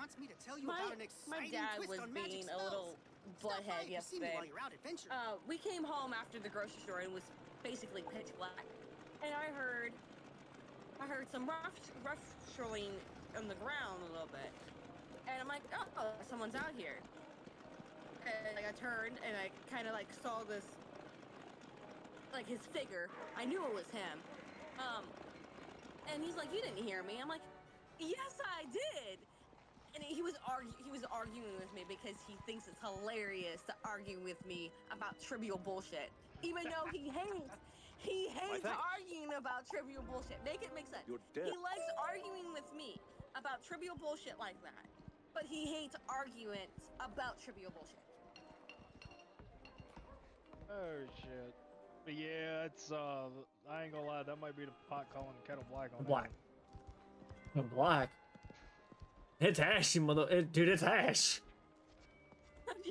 wants me to tell you My about an exciting dad twist was on magic being a spells. little Stop by butthead if you see me yesterday. while you're out adventuring. We came home after the grocery store and it was basically pitch black, and I heard some rustling on the ground a little bit, and I'm like, oh, someone's out here. And like I turned and I kind of like saw this, like his figure. I knew it was him. And he's like, "You didn't hear me." I'm like, "Yes, I did." And he was arguing with me because he thinks it's hilarious to argue with me about trivial bullshit, even though he hates arguing about trivial bullshit. Make it make sense. You're dead. He likes arguing with me about trivial bullshit like that, but he hates arguments about trivial bullshit. Oh shit. But yeah, it's I ain't gonna lie, that might be the pot calling the kettle black on Black. that. Black. It's Ash, dude. It's Ash. I'm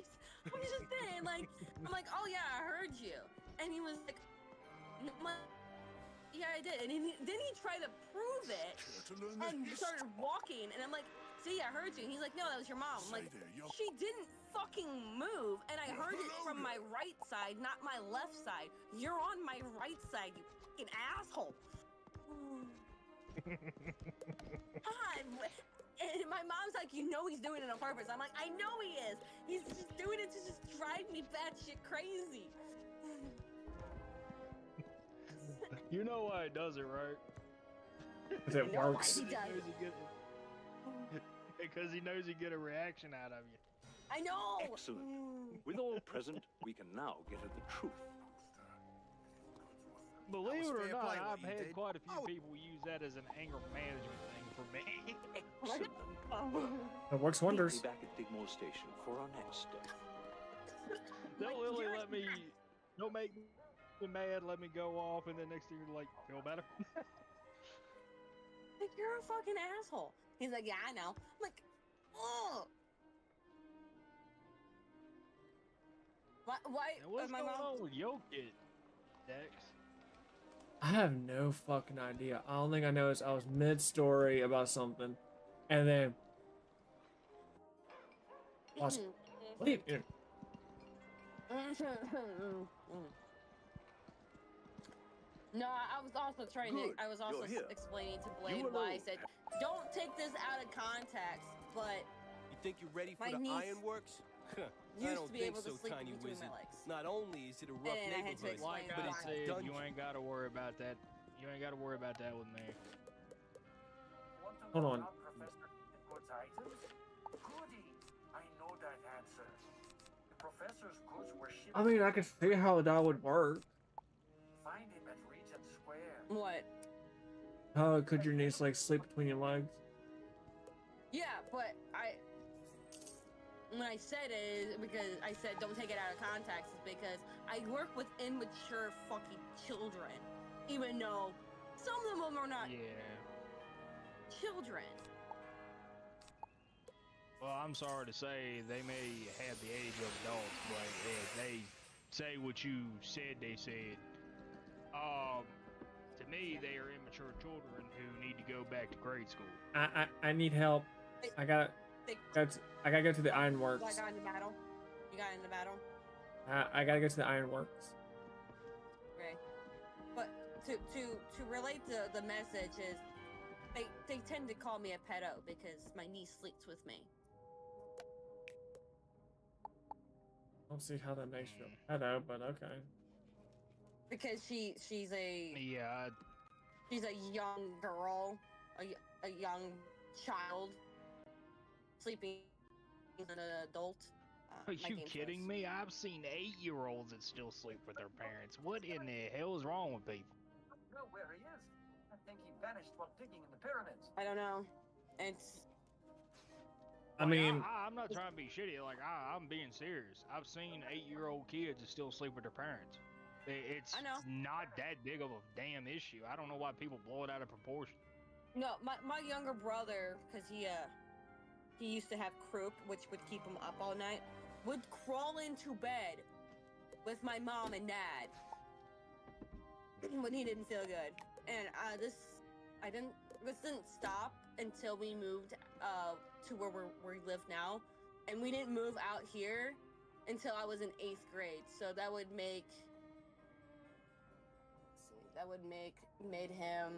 just saying, like, I'm like, "Oh yeah, I heard you," and he was like, "Yeah, I did," and then he tried to prove it and started walking, and I'm like, "See, I heard you." And he's like, "No, that was your mom." I'm like, "She didn't fucking move, and I heard it from my right side, not my left side. You're on my right side, you fucking asshole." God. And my mom's like, "You know he's doing it on purpose." I'm like, "I know he is. He's just doing it to just drive me batshit crazy." You know why it does it, right? Because it works. Because he knows you get a reaction out of you. I know. Excellent. With all present, we can now get at the truth. Believe it or fair not, play what I've you had did. quite a few people use that as an anger management thing for me. Excellent. It works Meet wonders. me back at Digmore Station for our next step. They'll literally let me, don't make me mad, let me go off, and then next thing you're like, feel better? Like, you're a fucking asshole. He's like, "Yeah, I know." I'm like, "Oh." Why? And what's my going mom? on with your kid, Dex? I have no fucking idea. All thing I know is I was mid-story about something, and then what? What are you doing? No, I was also trying Good. to. I was also You're here. explaining to You Blade why I alone. said, "Don't take this out of context." But You think you're ready for My the niece ironworks? I used don't to be think able to so, sleep Tiny between Wizard. my legs. Not only is it a rough And I had to neighborhood, explain Like why. I but it's a said, dungeon. you ain't gotta worry about that. You ain't gotta worry about that with me. Want to Hold know on. about Professor Goods items? Goody! I know that answer. The professor's goods were shipped. I mean, I could see how that would work. Find him at Regent Square. What? How could your niece like sleep between your legs? Yeah, but when I said it, is because I said don't take it out of context, is because I work with immature fucking children, even though some of them are not Yeah. children. Well, I'm sorry to say they may have the age of adults, but if they say what you said they said, to me they are immature children who need to go back to grade school. I need help. I gotta go to the Ironworks. I got in the battle. You got in the battle. I gotta go to the Ironworks. Okay. But to relate to the message is they tend to call me a pedo because my niece sleeps with me. I don't see how that makes you a pedo, but okay. Because she's a Yeah, young girl, a young child sleeping with an adult. are my you game kidding says. me? I've seen 8-year-olds that still sleep with their parents. What in the hell is wrong with people? I don't know where he is. I think he vanished while digging in the pyramids. I don't know. It's I mean, I'm not trying to be shitty. Like, I'm being serious. I've seen 8-year-old kids that still sleep with their parents. It's I know. not that big of a damn issue. I don't know why people blow it out of proportion. no, my younger brother, because he used to have croup, which would keep him up all night, would crawl into bed with my mom and dad when he didn't feel good. And this didn't stop until we moved to where we live now, and we didn't move out here until I was in 8th grade. So that would make, made him,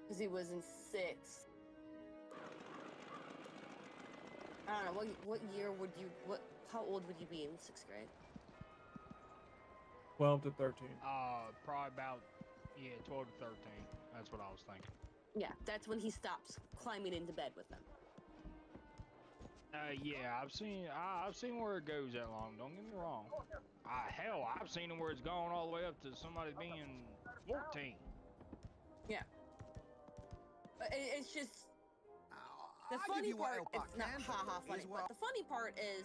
because he was in 6th. I don't know, what year would you, how old would you be in 6th grade? 12 to 13. Probably about 12 to 13. That's what I was thinking. Yeah, that's when he stops climbing into bed with them. Yeah, I've seen where it goes that long. Don't get me wrong. Hell, I've seen it where it's gone all the way up to somebody being 14. Yeah. But it's just the I'll give funny you what part. help I It's not can, haha funny, is but what- the funny part is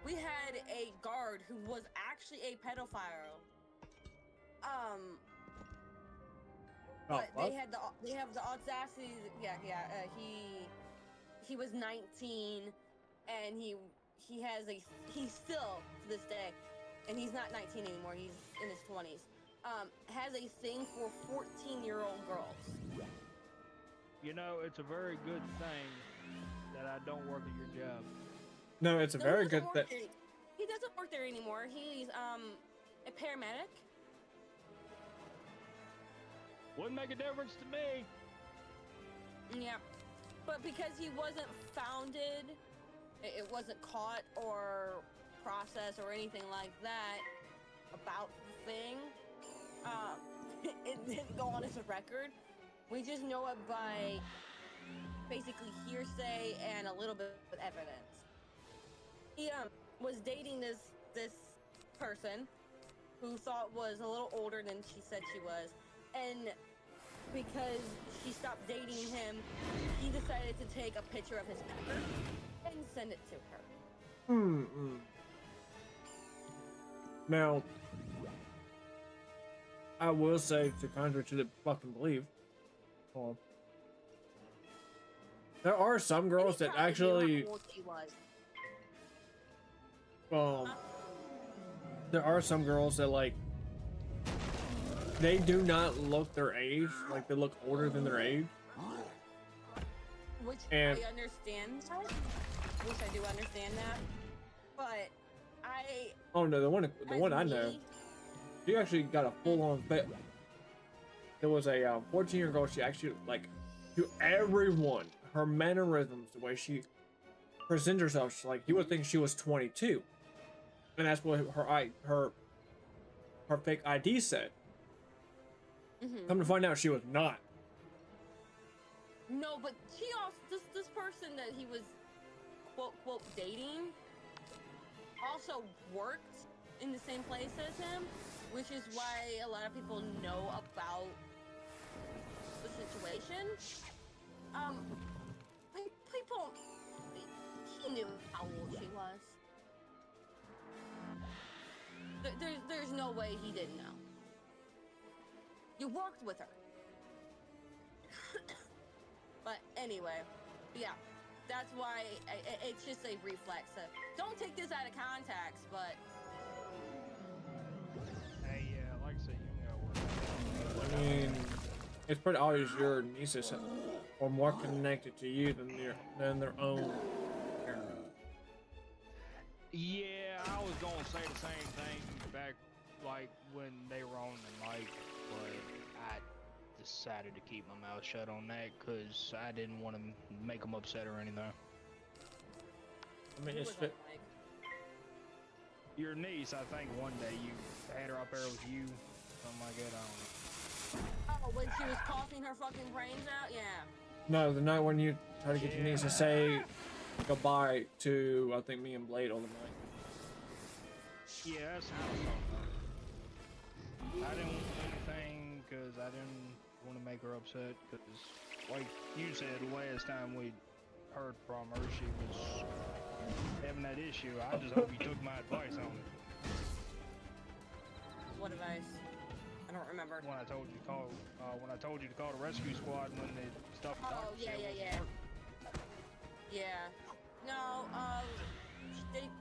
we had a guard who was actually a pedophile. But they have the audacity. He was 19, and he's still to this day, and he's not 19 anymore. He's in his 20s. Has a thing for 14-year-old girls. You know, it's a very good thing that I don't work at your job. No, it's a No, very he good doesn't thing. work there. He doesn't work there anymore. He's a paramedic. Wouldn't make a difference to me. Yeah, but because he wasn't founded, it wasn't caught or processed or anything like that about the thing. It didn't go on as a record. We just know it by basically hearsay and a little bit of evidence. He was dating this person who thought was a little older than she said she was, and because she stopped dating him, he decided to take a picture of his pecker and send it to her. Now, I will say, to contrary to the fucking belief, there are some girls that And he probably knew actually, how old she was. there are some girls that, like, they do not look their age, like they look older than their age. Which And- I understand that. Which I do understand that. But Oh no, the one I know, she actually got a full-on fit. There was a 14-year-old girl. She actually, like, to everyone, her mannerisms, the way she presents herself, she, like, you would think she was 22, and that's what her fake ID said. Come to find out, she was not. No, but she also this person that he was quote dating also worked in the same place as him, which is why a lot of people know about the situation. People, he knew how old she was. There's no way he didn't know. You worked with her. But anyway, yeah, that's why it's just a reflex. Don't take this out of context, but Hey, like I said, you can go work. I mean, it's pretty obvious your nieces are more connected to you than their own parents. Yeah, I was gonna say the same thing back, like when they were on the mic, but I decided to keep my mouth shut on that because I didn't want to make them upset or anything. I mean, who it's was fit. on mic? Your niece, I think one day you had her up there with you, something like that. I don't know. Oh, when she was coughing her fucking brains out? Yeah. No, the night when you try to get your niece to say goodbye to, I think, me and Blade on the mic. Yeah, that's what I was talking about. I didn't want anything because I didn't want to make her upset because, like you said, last time we heard from her, she was having that issue. I just hope you took my advice on it. What advice? I don't remember. When I told you to call, the rescue squad when the stuff. the Oh, doctor yeah, said yeah, wasn't yeah. working. Yeah. No,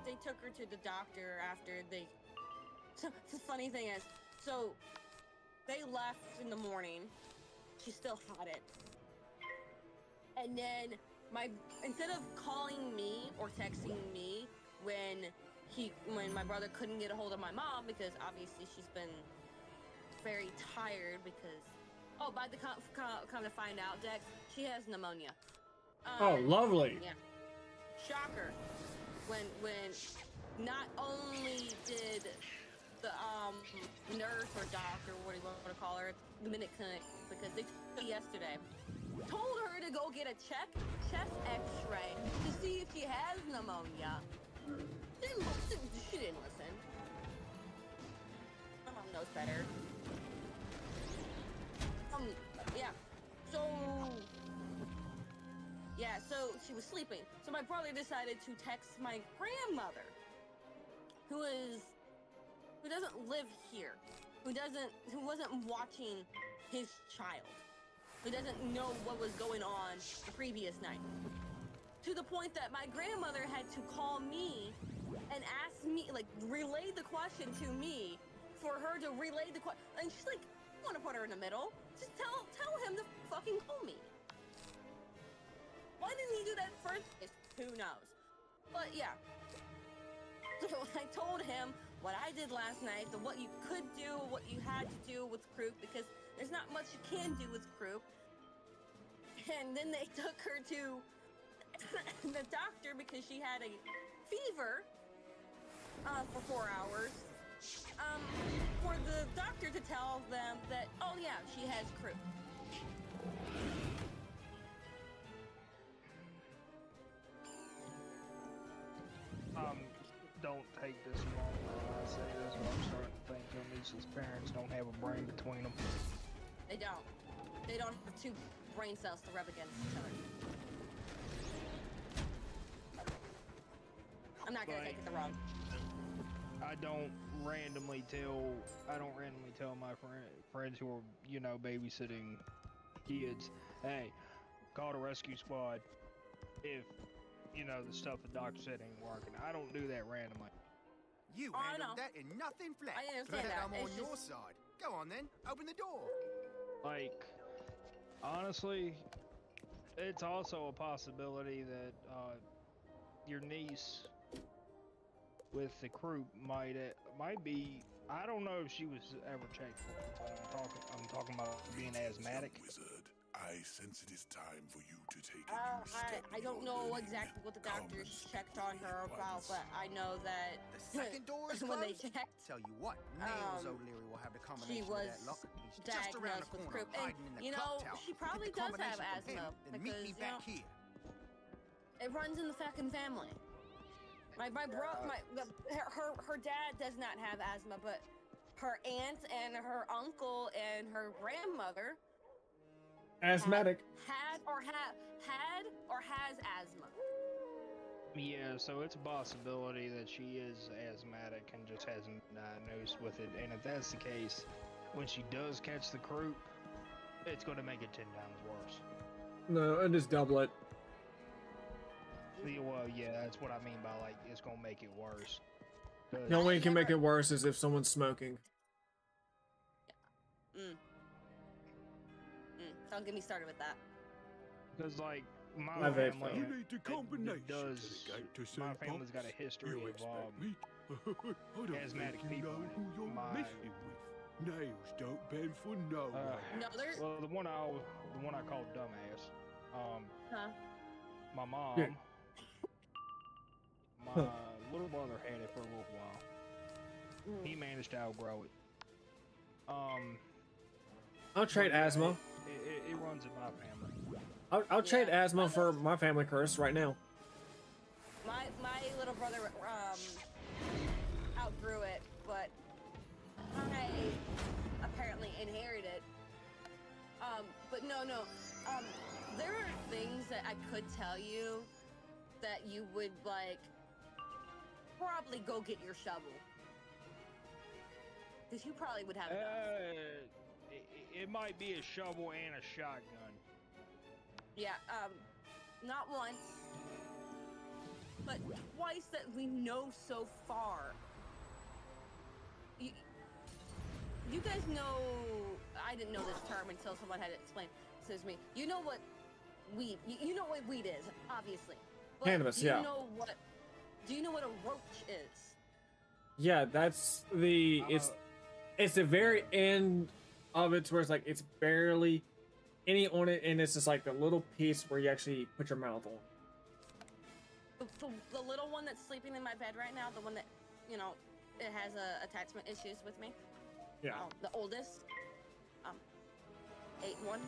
they took her to the doctor after they. So the funny thing is, so they left in the morning. She still had it, and then instead of calling me or texting me when my brother couldn't get a hold of my mom, because obviously she's been very tired because, oh, by the come to find out, Dex, she has pneumonia. Oh, lovely. Yeah. Shocker. When not only did the nurse or doctor, what do you want to call her, the Minute Clinic, because they yesterday told her to go get a chest X-ray to see if she has pneumonia. She didn't listen. My mom knows better. So she was sleeping. So my brother decided to text my grandmother, who doesn't live here, who wasn't watching his child, who doesn't know what was going on the previous night. To the point that my grandmother had to call me and ask me, like, relay the question to me for her to relay the question. And she's like, I want to put her in the middle. Just tell him to fucking call me. Why didn't he do that first? Who knows? But yeah. So I told him what I did last night, what you could do, what you had to do with croup, because there's not much you can do with croup. And then they took her to the doctor because she had a fever for 4 hours. For the doctor to tell them that, oh yeah, she has croup. Don't take this wrong when I say this, but I'm starting to think Jonice's parents don't have a brain between them. They don't. They don't have two brain cells to rub against each other. I'm not gonna take it the wrong. I don't randomly tell my friends who are, you know, babysitting kids, hey, call the rescue squad if, you know, the stuff the doctor said ain't working. I don't do that randomly. You I handled know. that in nothing flat. I understand that. I'm on It's your just- side. Go on then, open the door. Like, honestly, it's also a possibility that your niece with the croup might be. I don't know if she was ever checked for it, but I'm talking about being asthmatic. Wizard, I sense it is time for you to take a new I step. in don't your know learning. exactly what the Come doctors and speak checked with on me her at about, once. but I know that The second door is when they closed. checked, Tell you what, Nails Um, O'Leary will have the she combination was of that lock. He's just around the diagnosed with corner, croup. And, hiding in the you clock know, tower. she probably Get the does have combination from him, asthma then meet me because, back here. it runs in the fucking family. Her dad does not have asthma, but her aunt and her uncle and her grandmother Asthmatic. had or has asthma. Yeah, so it's a possibility that she is asthmatic and just hasn't been diagnosed with it. And if that's the case, when she does catch the croup, it's going to make it 10 times worse. No, and just double it. Well, yeah, that's what I mean by, like, it's going to make it worse. 'Cause- The only way you can make it worse is if someone's smoking. Don't get me started with that. Because, like, my My vape family, phone. You need the combination does, to the gate to see my Pop. family's got a history You of, expect me? I don't asthmatic think you people. know who you're My- messing with. Nails don't bend for no one. No, there's well, the one I called dumbass, huh? my mom, Yeah. my little brother had it for a little while. He managed to outgrow it. I'll trade but yeah, asthma. It runs in my family. I'll trade Yeah. asthma for my family curse right now. My little brother outgrew it, but I apparently inherited. But no. There are things that I could tell you that you would like probably go get your shovel. Because you probably would have enough. It might be a shovel and a shotgun. Yeah, not once, but twice that we know so far. You guys know, I didn't know this term until someone had it explained to me. You know what weed. You know what weed is, obviously. But Cannabis, do you yeah. know what? Do you know what a roach is? Yeah, that's the it's the very end of it where it's like it's barely any on it, and it's just like the little piece where you actually put your mouth on. The little one that's sleeping in my bed right now, the one that, you know, it has attachment issues with me. Yeah. The oldest. 8-1.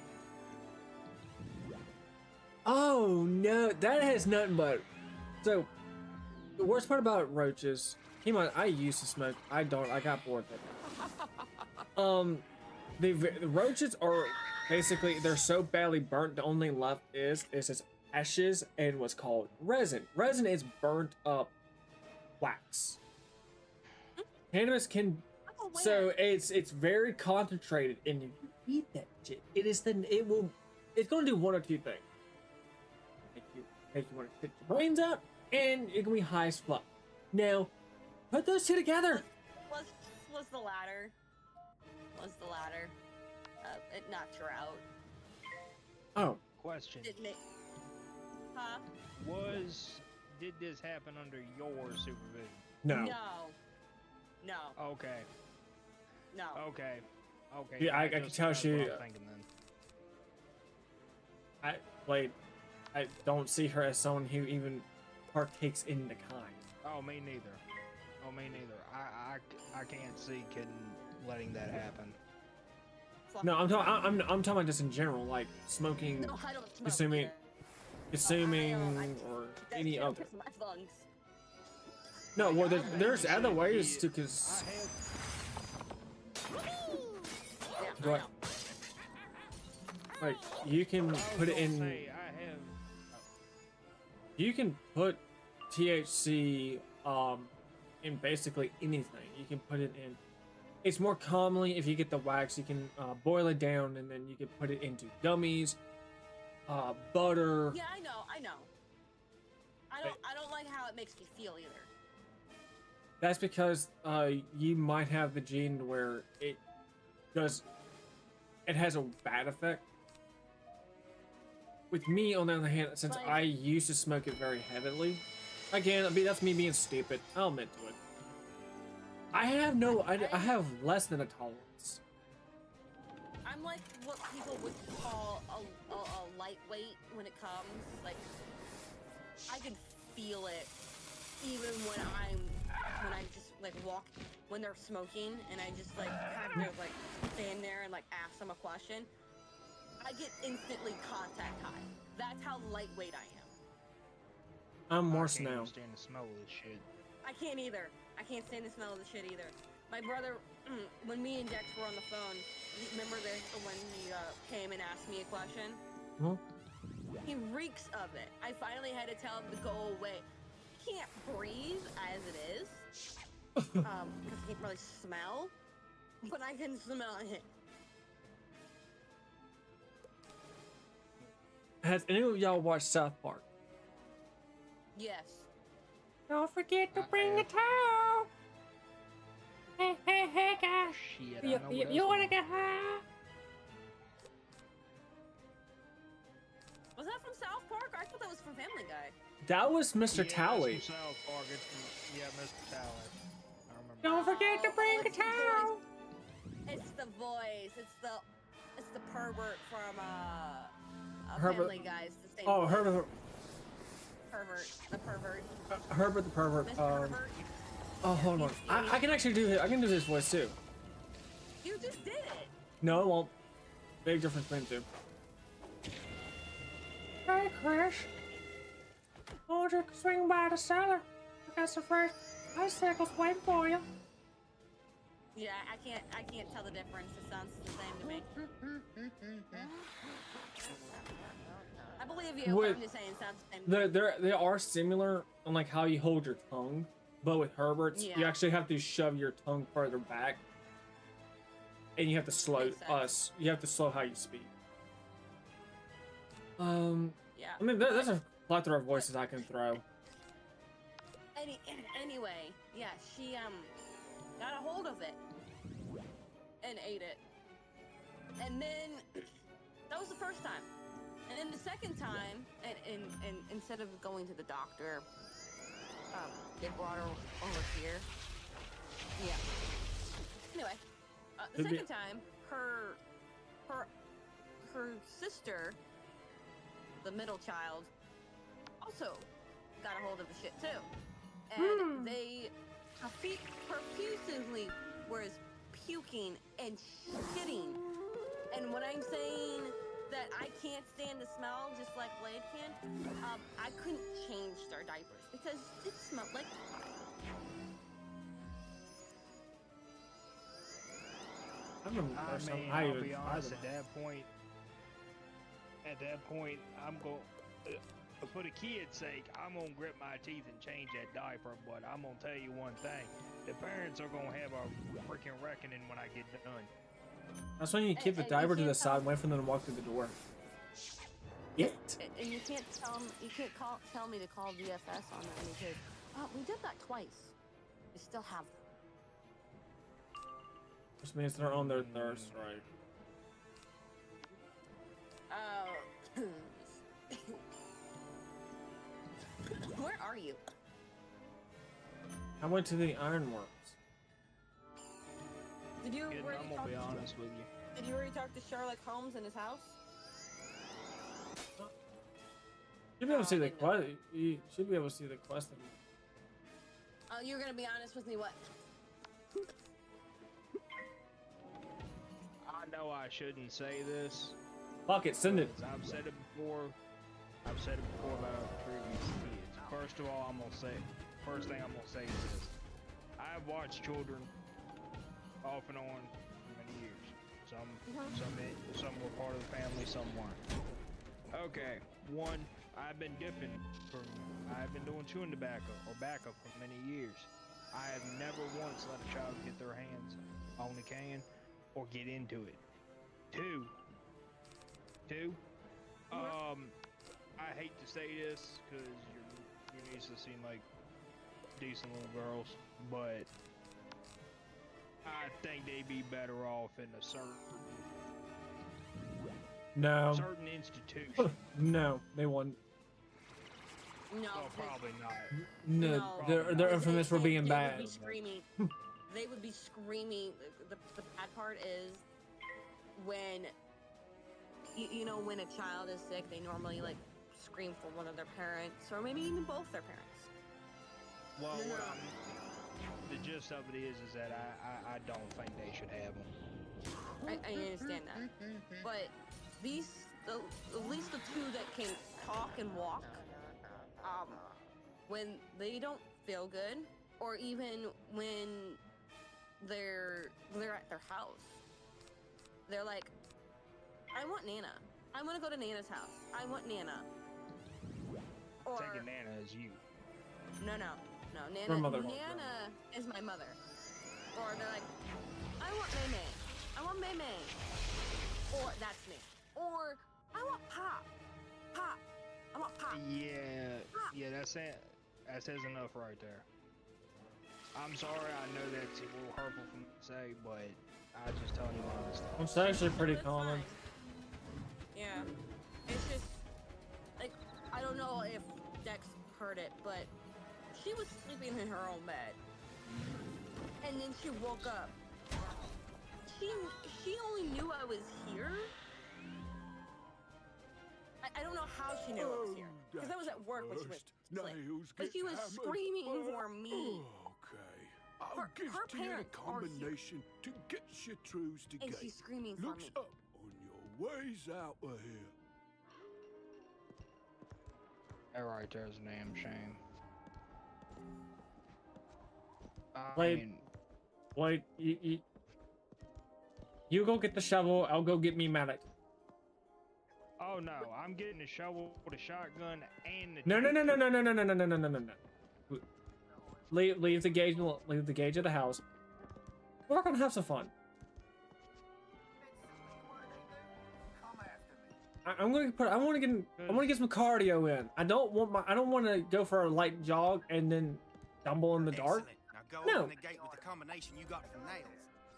Oh no, that has nothing but. So, the worst part about roaches. Keep in mind, I used to smoke. I don't. I got bored with it. The roaches are basically they're so badly burnt. The only left is its ashes and what's called resin. Resin is burnt up wax. Cannabis can. Oh, So it's very concentrated, and if you eat that shit, it's gonna do one or two things. Make you want to spit your brains out, and it can be high as fuck. Now, put those two together. Was the latter. Was the latter. It knocked her out. Oh, Question. Didn't it? Huh? Did this happen under your supervision? no. No. Okay. No. Okay. Yeah, I can just- tell that's she- what I'm thinking then. I don't see her as someone who even partakes in the kind. Oh, me neither. I can't see letting that happen. Fuck No, I'm no. talking. I'm talking about just in general, like smoking, No, I don't smoke. consuming, either. consuming, I- or That's any gonna other. piss my lungs. No, well, Like, I there's said, other ways to I cause. had Yeah, Go I ahead. know. Like you can I was put it gonna in. say, I have. You can put THC in basically anything. You can put it in. It's more commonly if you get the wax, you can boil it down and then you can put it into gummies, butter. Yeah, I know. I don't like how it makes me feel either. That's because you might have the gene where it has a bad effect. With me, on the other hand, since Like- I used to smoke it very heavily, again, that's me being stupid. I'll admit to it. I have less than a tolerance. I'm like what people would call a lightweight when it comes. Like, I can feel it even when I just like walk when they're smoking and I just like kind of like stand there and like ask them a question. I get instantly contact high. That's how lightweight I am. I'm I worse can't now. even stand the smell of this shit. I can't either. I can't stand the smell of the shit either. My brother, when me and Dex were on the phone, remember when he came and asked me a question? Huh? He reeks of it. I finally had to tell him to go away. He can't breathe as it is, because he can't really smell, but I can smell it. Has any of y'all watched South Park? Yes. Don't forget to I bring the have. towel. Hey, guys. Shit, I know what You else wanna is- get high? Was that from South Park? I thought that was from Family Guy. That was Mr. Yeah, it's Towley. from South Park. It's from, yeah, Mr. Towley. I remember. Don't forget to bring Oh, the it's the towel. voice. It's the voice. It's the pervert from Herbert- Family Guy. It's the same. Oh, voice. Herbert, The pervert. Herbert the pervert. Mr. Pervert. Oh, hold on. I can actually do I can do his voice too. You just did it. No, it won't. Big difference between the two. Hey, Chris. Won't you swing by the cellar? I got some fresh icicles waiting for you. Yeah, I can't tell the difference. It sounds the same to me. I believe you. With- I'm just saying it sounds the same. They are similar on like how you hold your tongue, but with Herbert's, you Yeah. actually have to shove your tongue further back, and you have to slow Makes sense. You have to slow how you speak. Yeah. I mean, there's a plethora of voices I can throw. Anyway, yeah, she got a hold of it and ate it, and then that was the first time, And then the second time, and instead of going to the doctor, they brought her over here. Yeah. Anyway, the second time, her sister, the middle child, also got a hold of the shit too, and they profusely was puking and shitting. And when I'm saying that I can't stand the smell, just like Blade can, I couldn't change their diapers because it smelled like pie. I remember the I first time mean, I I'll even be tried honest. them. At that point, I'm going. For the kid's sake, I'm gonna grit my teeth and change that diaper. But I'm gonna tell you one thing: the parents are gonna have a freaking reckoning when I get done. That's when you keep the And you diaper to the can't side tell- and wait for them to walk through the door. It. And you can't tell me to call DFS on them because we did that twice. We still have them. Which means they're on their third strike. Oh. Where are you? I went to the Ironworks. Did you Good, already I'm talk gonna be to, honest with you. Did you already talk to Sherlock Holmes in his house? You'll be able to see the didn't know. quest. You should be able to see the quest. Oh, you're gonna be honest with me. What? I know I shouldn't say this. Fuck it, send it. Because I've said it before. I've said it before about previous kids. First of all, first thing I'm gonna say is this: I've watched children off and on for many years. Some were part of the family, some weren't. Okay, one, I've been doing chewing tobacco or backup for many years. I have never once let a child get their hands on the can or get into it. Two, I hate to say this because your nieces seem like decent little girls, but I think they'd be better off in a certain No. institution. No, they wouldn't. No. Well, probably not. No, No. they're They- infamous for being they bad. Would be screaming. They would be screaming. The bad part is when you know when a child is sick, they normally like scream for one of their parents or maybe even both their parents. Well, No. the gist of it is that I don't think they should have them. I understand that, but at least the two that can talk and walk, when they don't feel good, or even when they're at their house, they're like, I want Nana. I want to go to Nana's house. I want Nana. Or Taking Nana as you. no, Nana. Her mother. Nana is my mother. Or they're like, I want May May. I want May May. Or that's me. Or I want Pop. Pop. I want Pop. Yeah, that's it. That says enough right there. I'm sorry, I know that's a little hurtful for me to say, but I just tell you honestly. It's actually pretty That's common. fine. Yeah. It's just, like, I don't know if Dex heard it, but she was sleeping in her own bed. And then she woke up. She only knew I was here. I don't know how she knew I was here. Because I was at work when she went to sleep. But she was screaming for me. Okay. I'll Her- give her to you the parents are here. combination to get your truths And together. she's screaming for Looks me. up on your ways out of here. That right there's a damn shame. I Wait. mean, Wait, you go get the shovel. I'll go get me medic. oh no, I'm getting a shovel, the shotgun, and the No. tank. Leave the gauge. Leave the gauge at the house. We're gonna have some fun. Come after me. I want to get some cardio in. I don't want to go for a light jog and then stumble in the dark. Excellent. Now go No. open the gate with the combination you got from Nails.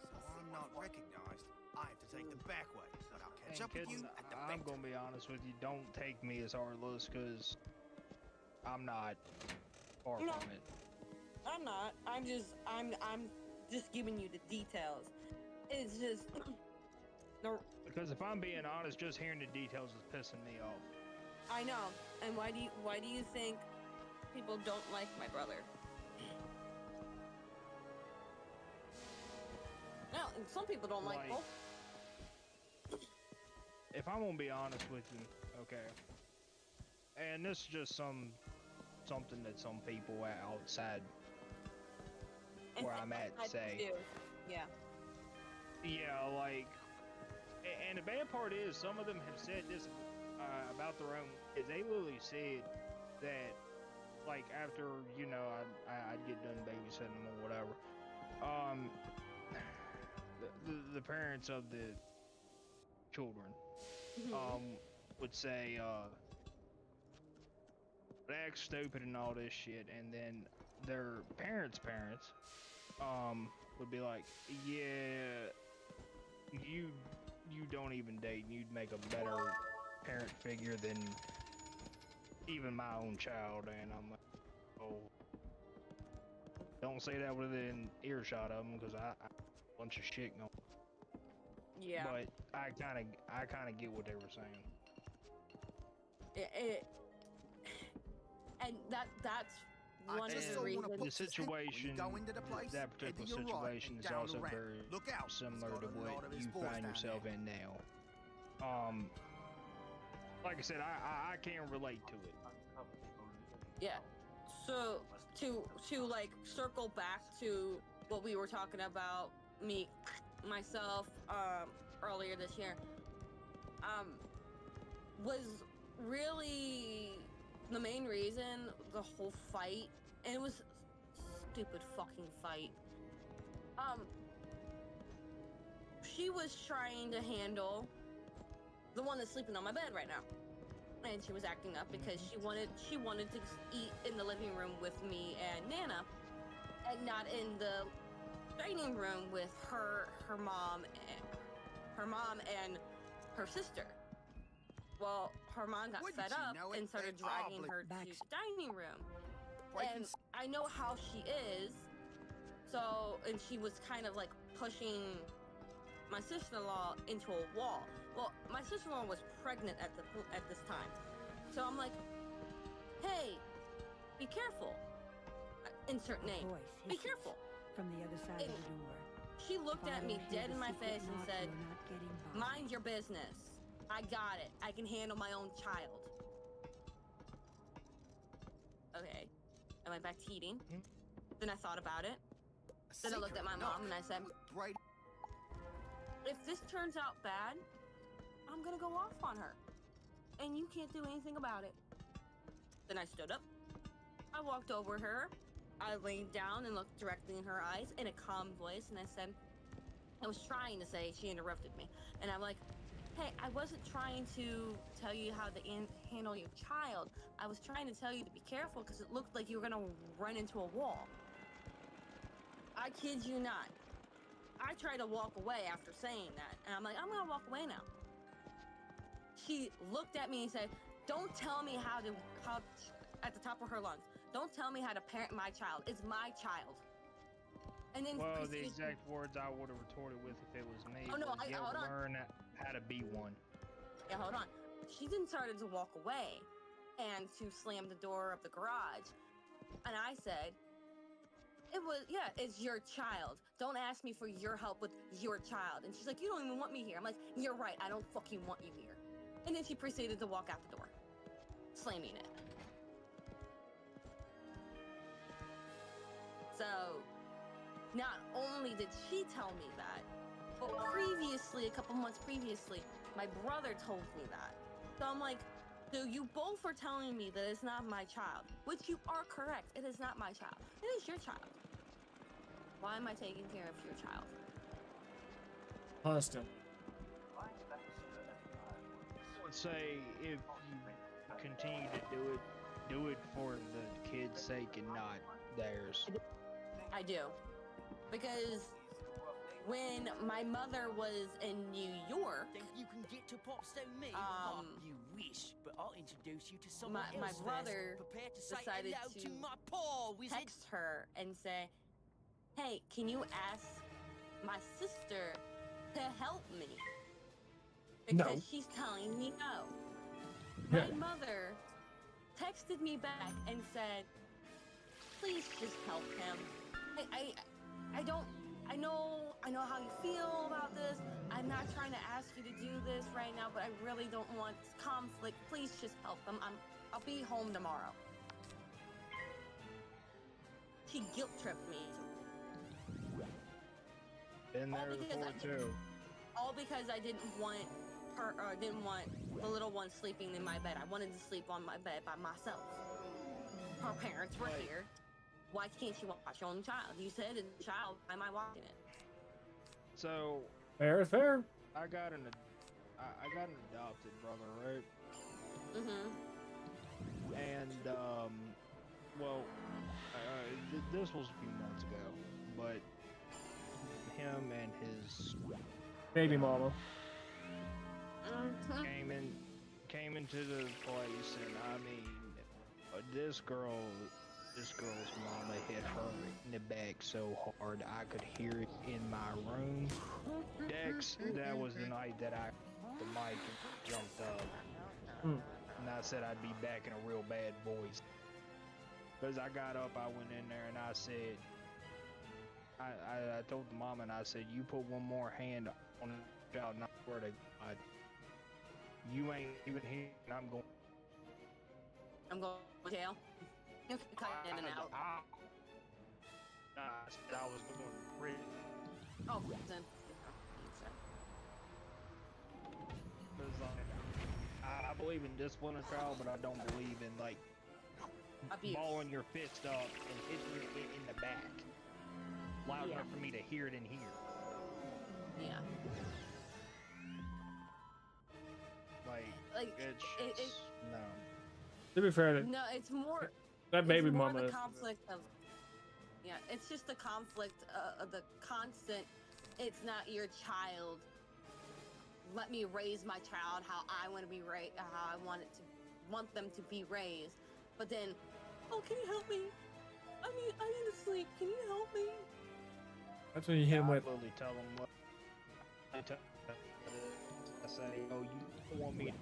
So I'm not recognized. I have to take the back way. Now can catch And up with kidding, you at the I'm vector. gonna be honest with you. Don't take me as heartless, cause I'm not far No. from it. I'm not. I'm just giving you the details. It's just no. Because if I'm being honest, just hearing the details is pissing me off. I know. And why do you think people don't like my brother? No, and some people don't like Like- both. If I'm gonna be honest with you, okay, and this is just something that some people outside where I'm at I say. do. Yeah. Yeah, like, and the bad part is some of them have said this about their own kids. They literally said that, like, after, you know, I'd get done babysitting them or whatever, the parents of the children, Mhm. would say, act stupid and all this shit, and then their parents, would be like, yeah, you don't even date, and you'd make a better parent figure than even my own child. And I'm like, oh, don't say that within earshot of them, because I a bunch of shit going. Yeah. But I kind of get what they were saying. And that's I one of just the don't wanna reasons. put The this in. situation, When you go into the place, that head to particular your right situation and is down also the ramp. very Look out, he's similar got to a lot what of his you boys find down yourself there. in now. Like I said, I can't relate to it. Yeah. So to like circle back to what we were talking about, myself earlier this year, was really the main reason the whole fight, and it was stupid fucking fight. She was trying to handle the one that's sleeping on my bed right now, and she was acting up because she wanted to eat in the living room with me and Nana, and not in the dining room with her mom and her sister. Well, her mom got Wouldn't fed you up know it, and started they dragging obli- her to Backs- the dining room. Breaking And I know how she is, so, and she was kind of like pushing my sister-in-law into a wall. Well, my sister-in-law was pregnant at this time, so I'm like, hey, be careful. Insert A name. voice Be hisses careful. from the other side of And the door. she looked If I at me don't hear dead the in my secret face and knock, said, you're not getting by. mind your business. I got it. I can handle my own child. Okay. I went back to eating. Mhm. Then I thought about it. a Then I looked at my secret mom knock. and I said, Brady, if this turns out bad, I'm gonna go off on her. And you can't do anything about it. Then I stood up. I walked over her. I laid down and looked directly in her eyes in a calm voice, and I said, I was trying to say, she interrupted me. And I'm like, hey, I wasn't trying to tell you how to handle your child. I was trying to tell you to be careful because it looked like you were gonna run into a wall. I kid you not. I tried to walk away after saying that, and I'm like, I'm gonna walk away now. She looked at me and said, don't tell me how at the top of her lungs, don't tell me how to parent my child. It's my child. And then Well, the proceeded- exact words I would have retorted with if it was me Oh, no, was, hold on. learn how to be one. Yeah, hold on. She then started to walk away and to slam the door of the garage. And I said, it's your child. Don't ask me for your help with your child. And she's like, you don't even want me here. I'm like, you're right. I don't fucking want you here. And then she proceeded to walk out the door, slamming it. So, not only did she tell me that, but previously, a couple months previously, my brother told me that. So I'm like, so you both are telling me that it's not my child, which you are correct. It is not my child. It is your child. Why am I taking care of your child? Constant. I would say if you continue to do it for the kid's sake and not theirs. I do. Because when my mother was in New York, Think you can get to Popstone Mill? You wish, but I'll introduce you to someone my else brother first. Prepare to say decided hello to to my paw wizard. text her and say, "Hey, can you ask my sister to help me? Because No. she's telling me no." Yeah. My mother texted me back and said, "Please just help him. I know how you feel about this. I'm not trying to ask you to do this right now, but I really don't want conflict. Please just help him. I'll be home tomorrow." She guilt tripped me. Been All there because before I too. All because I didn't want her, or didn't want the little one sleeping in my bed. I wanted to sleep on my bed by myself. Her parents were Right. here. Why can't you watch your own child? You said it's a child. Why am I watching it? So Fair is fair. I got an adopted brother, right? Mm-hmm. And well, this was a few months ago, but him and his Baby mama. Mm-hmm. came into the place, and I mean, this girl's mama hit her in the back so hard I could hear it in my room. Dex, that was the night that the mic jumped up, Hmm. and I said I'd be back in a real bad voice. Because I got up, I went in there, and I said, I told the mama, and I said, "You put one more hand on the child, not swear to God, you ain't even here, and I'm going." I'm going to jail. You can cut in and out. I said I was going to prison. Oh, prison. Because I believe in discipline a child, but I don't believe in like Abuse. balling your fist up and hitting it in the back loud Yeah. enough for me to hear it in here. Yeah. Like it's no. To be fair, No, it's more. that baby it's more mama the is. conflict of. Yeah, it's just the conflict of the constant. It's not your child. Let me raise my child how I want to be raised, how I want them to be raised. But then, oh, can you help me? I need to sleep. Can you help me? That's when you hit him I with. literally tell them what I say, "Oh, you don't want me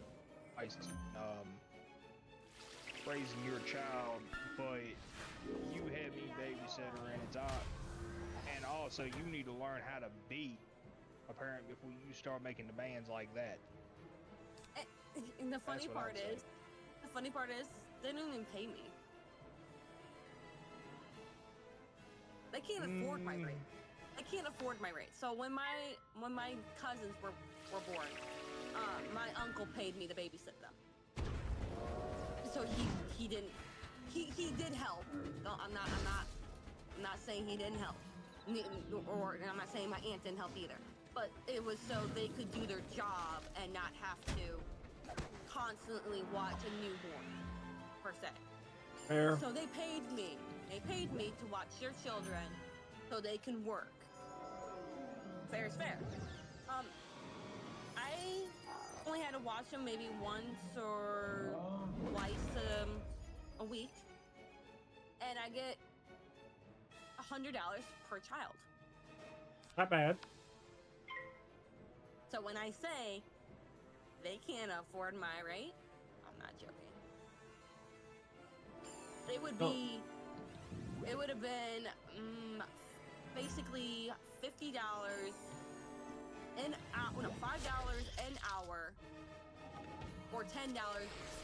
raising your child, but you had me babysitter, and it's odd. And also, you need to learn how to be a parent before you start making demands like that." And the funny That's what part I'd say. is, they don't even pay me. They can't afford my rate. They can't afford my rate. So when my cousins were born, my uncle paid me to babysit them. So he did help. No, I'm not saying he didn't help, or I'm not saying my aunt didn't help either. But it was so they could do their job and not have to constantly watch a newborn, per se. Fair. So they paid me. They paid me to watch their children so they can work. Fair is fair. I only had to watch them maybe once or twice a week. And I get $100 per child. Not bad. So when I say they can't afford my rate, I'm not joking. It would be, it would have been basically $50 an hour, no, $5 an hour, or $10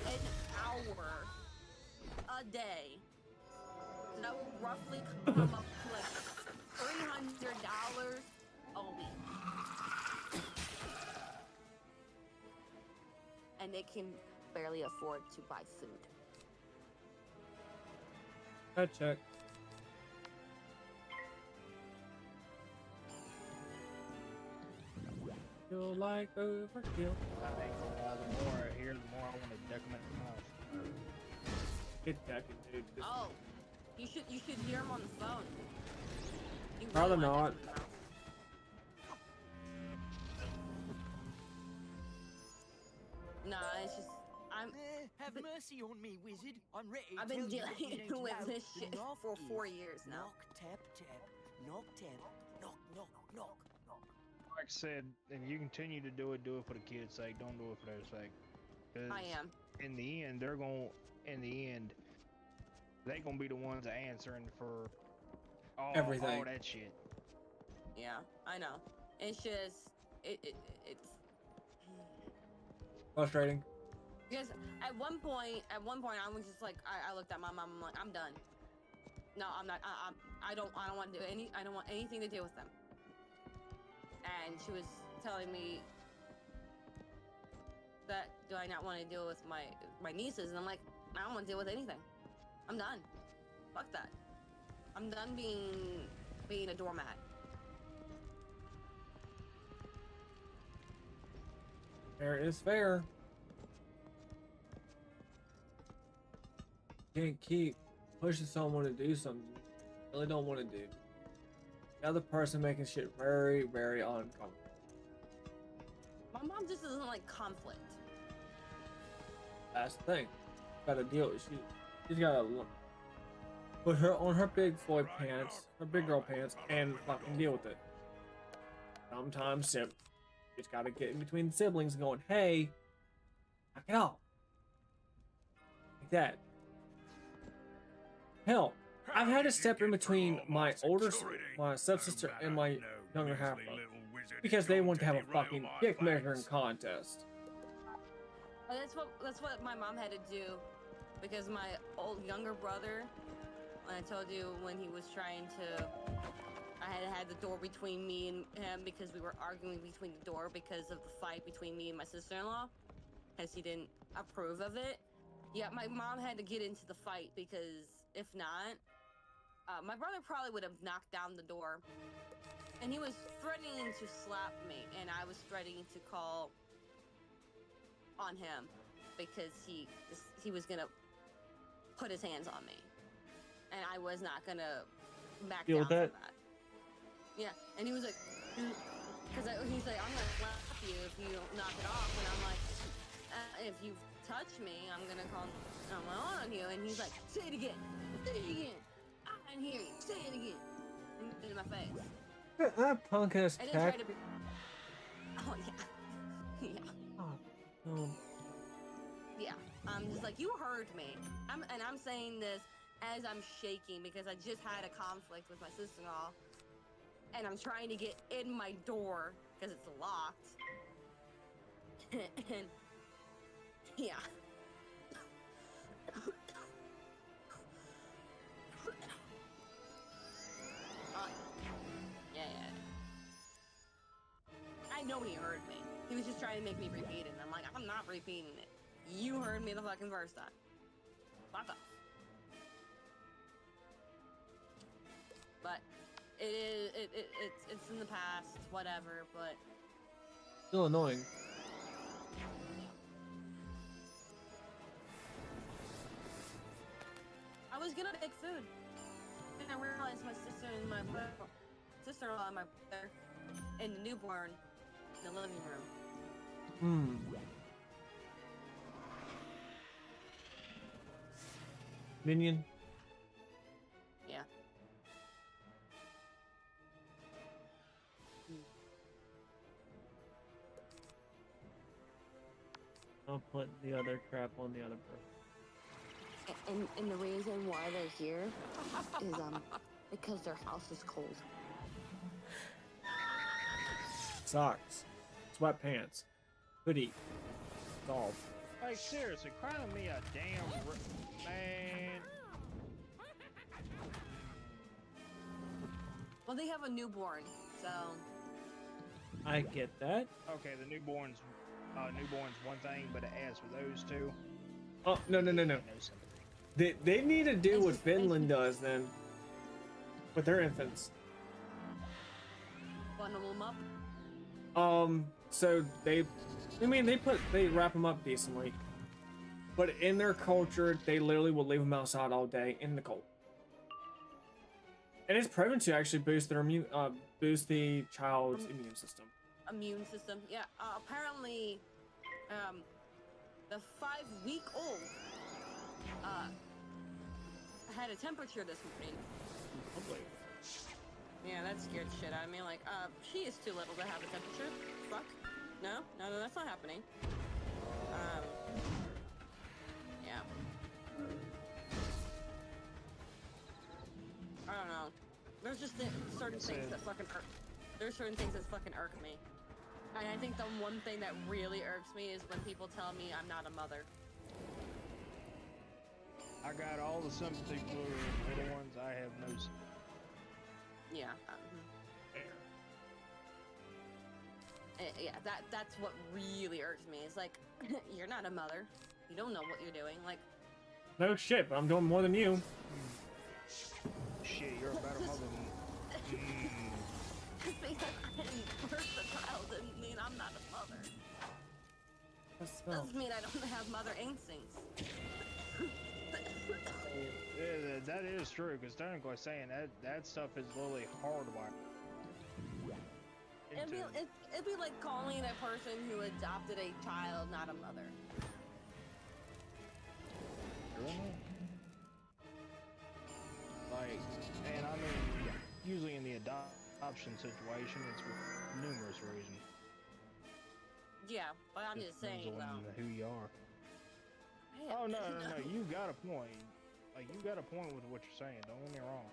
an hour a day. So that would roughly come up to like $300 a week. And they can barely afford to buy food. That check. Feel like overkill. I ain't gonna lie, the more I hear, the more I want to deck them in the mouth. Get decking, dude. Just- Oh, you should hear him on the phone. You Rather wanna not. deck him in the mouth. Nah, it's just I'm. Have mercy on me, wizard. I'm ready to I've been tell you what you dealing don't with know. this The shit knock for is 4 years now. Knock, tap, tap. Knock, tap. Knock, knock, knock. Like I said, if you continue to do it for the kids' sake. Don't do it for their sake. 'Cause I am. in the end, they gonna be the ones answering for all Everything. that shit. Yeah, I know. It's just it's Frustrating. because at one point I was just like I looked at my mom. I'm like, I'm done. No, I'm not. I don't want to do any. I don't want anything to do with them. And she was telling me that do I not want to deal with my nieces? And I'm like, I don't want to deal with anything. I'm done. Fuck that. I'm done being a doormat. Fair is fair. Can't keep pushing someone to do something you really don't want to do. The other person making shit very, very uncomfortable. My mom just doesn't like conflict. That's the thing. Gotta deal with she's gotta put her on her big boy pants, her big girl pants, and fucking deal with it. Sometimes just gotta get in between the siblings going, hey, knock it off. Like that. Hell, I've had to step in between my my stepsister and my younger half brother because they want to have a fucking dick measuring contest. But that's what my mom had to do, because my younger brother, when I told you when he was trying to, I had the door between me and him because we were arguing between the door because of the fight between me and my sister-in-law, because he didn't approve of it. Yeah, my mom had to get into the fight because if not, my brother probably would have knocked down the door, and he was threatening to slap me, and I was threatening to call on him because he was gonna put his hands on me, and I was not gonna back Deal down with from that. Yeah, and he was like, he's like, I'm gonna slap you if you don't knock it off, and I'm like, if you touch me, I'm gonna call on you, and he's like, say it again, I didn't hear you, say it again, in my face. That punk ass And then tried to, tactic. oh yeah, yeah. Oh. Yeah, I'm just like, you heard me. I'm saying this as I'm shaking because I just had a conflict with my sister-in-law, and I'm trying to get in my door because it's locked. And yeah. Yeah. I know he heard me. He was just trying to make me repeat it, and I'm like, I'm not repeating it. You heard me the fucking first time. Fuck off. But it's in the past, whatever, but Still annoying. I was gonna make food. And I realized my sister and my sister-in-law and my brother and the newborn in the living room. Minion. Yeah. I'll put the other crap on the other person. And the reason why they're here is because their house is cold. Socks. Sweatpants. Hoodie. Golf. Like seriously, crying me a damn man. Well, they have a newborn, so I get that. Okay, the newborn's one thing, but as for those two, Oh, no. no sympathy. They need to do what Finland does then. With their infants. bundle them up. So they wrap them up decently. But in their culture, they literally will leave them outside all day in the cold. And it's proven to actually boost the child's immune system. Immune system. Yeah. Apparently, The 5-week-old had a temperature this morning. Lovely. Yeah, that scared the shit out of me. Like, she is too little to have a temperature. Fuck. No, that's not happening. Yeah. I don't know. There's just certain things that fucking irk. There's certain things that fucking irk me. And I think the one thing that really irks me is when people tell me I'm not a mother. I got all the sympathy for little ones. I have no. Yeah. Yeah, that's what really irks me. It's like, you're not a mother. You don't know what you're doing. Like, No shit, but I'm doing more than you. Shit, you're a better mother than me. just because I didn't birth the child doesn't mean I'm not a mother. Doesn't mean I don't have mother instincts. Yeah, that is true, because technically saying that stuff is literally hardwired. It'd be like calling a person who adopted a child not a mother. Like, and I mean, usually in the adoption situation, it's for numerous reasons. Yeah, but I'm just saying depends on though. who you are. Yeah, Oh no, you got a point. Like, you got a point with what you're saying. Don't get me wrong.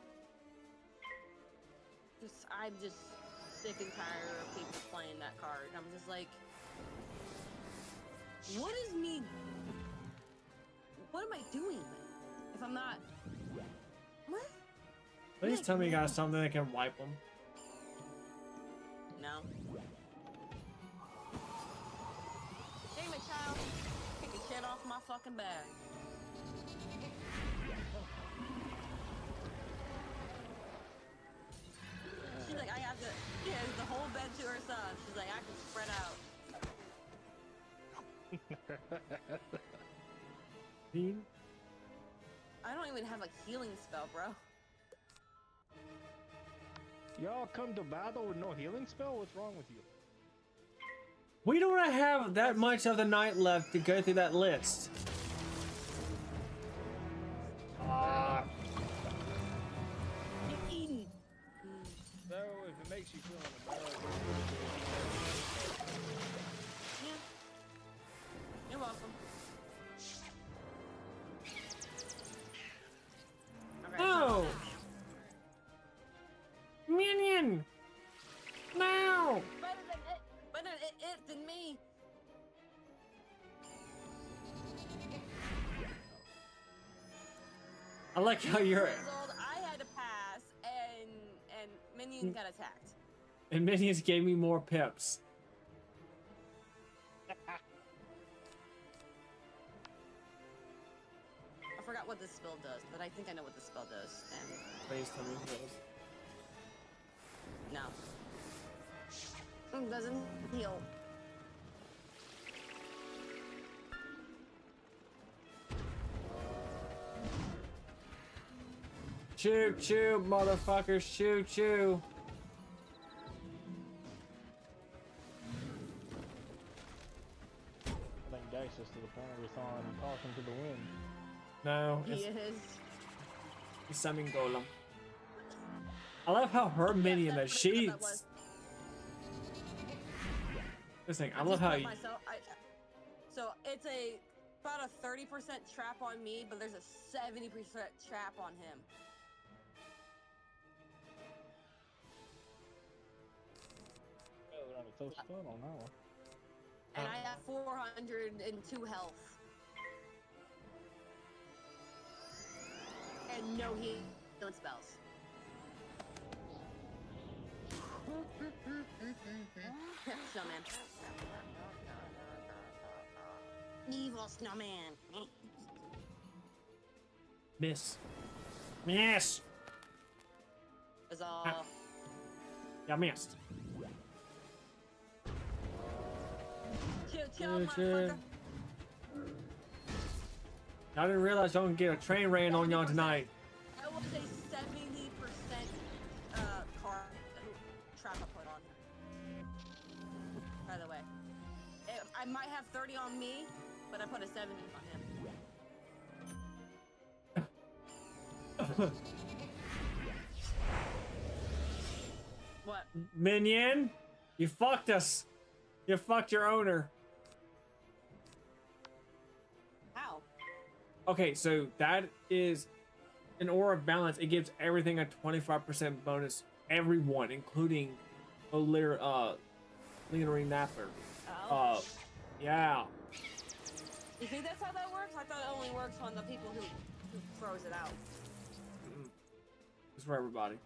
I'm just sick and tired of people playing that card. I'm just like, what is me? What am I doing if I'm not? What? Please tell me you got something that can wipe them. No. Hey, my child, kick the shit off my fucking bag. She's like, I have to. She has the whole bed to herself. She's like, I can spread out. I don't even have a healing spell, bro. Y'all come to battle with no healing spell? What's wrong with you? We don't have that much of the night left to go through that list. So, if it makes you feel better. Yeah. You're welcome. Okay, No! Minion! No! Better it than me. I like how you're. I had to pass, and Minion got attacked. And minions gave me more pips. I forgot what this spell does, but I think I know what this spell does. And Please tell me it does. no, it doesn't heal. Choo choo, motherfuckers, choo choo. I think Dice is to the point where he's on talking to the wind. No, He it's is. summoning golem. I love how her minion that she. Listen, I love how you. So it's about a 30% trap on me, but there's a 70% trap on him. Oh, they're on a close spot on that one. And I have 402 health. And no healing spells. Snowman. Evil snowman. Miss. Miss. Is all. Yeah, missed. Chill, motherfucker. I didn't realize y'all can get a train ran on y'all tonight. That was a 70% card trap I put on him. By the way. I might have 30 on me, but I put a 70 on him. What? Minion, you fucked us. You fucked your owner. How? Okay, so that is an aura of balance. It gives everything a 25% bonus. Everyone, including Leonarine Napper. Oh. Yeah. You think that's how that works? I thought it only works on the people who throws it out. It's for everybody.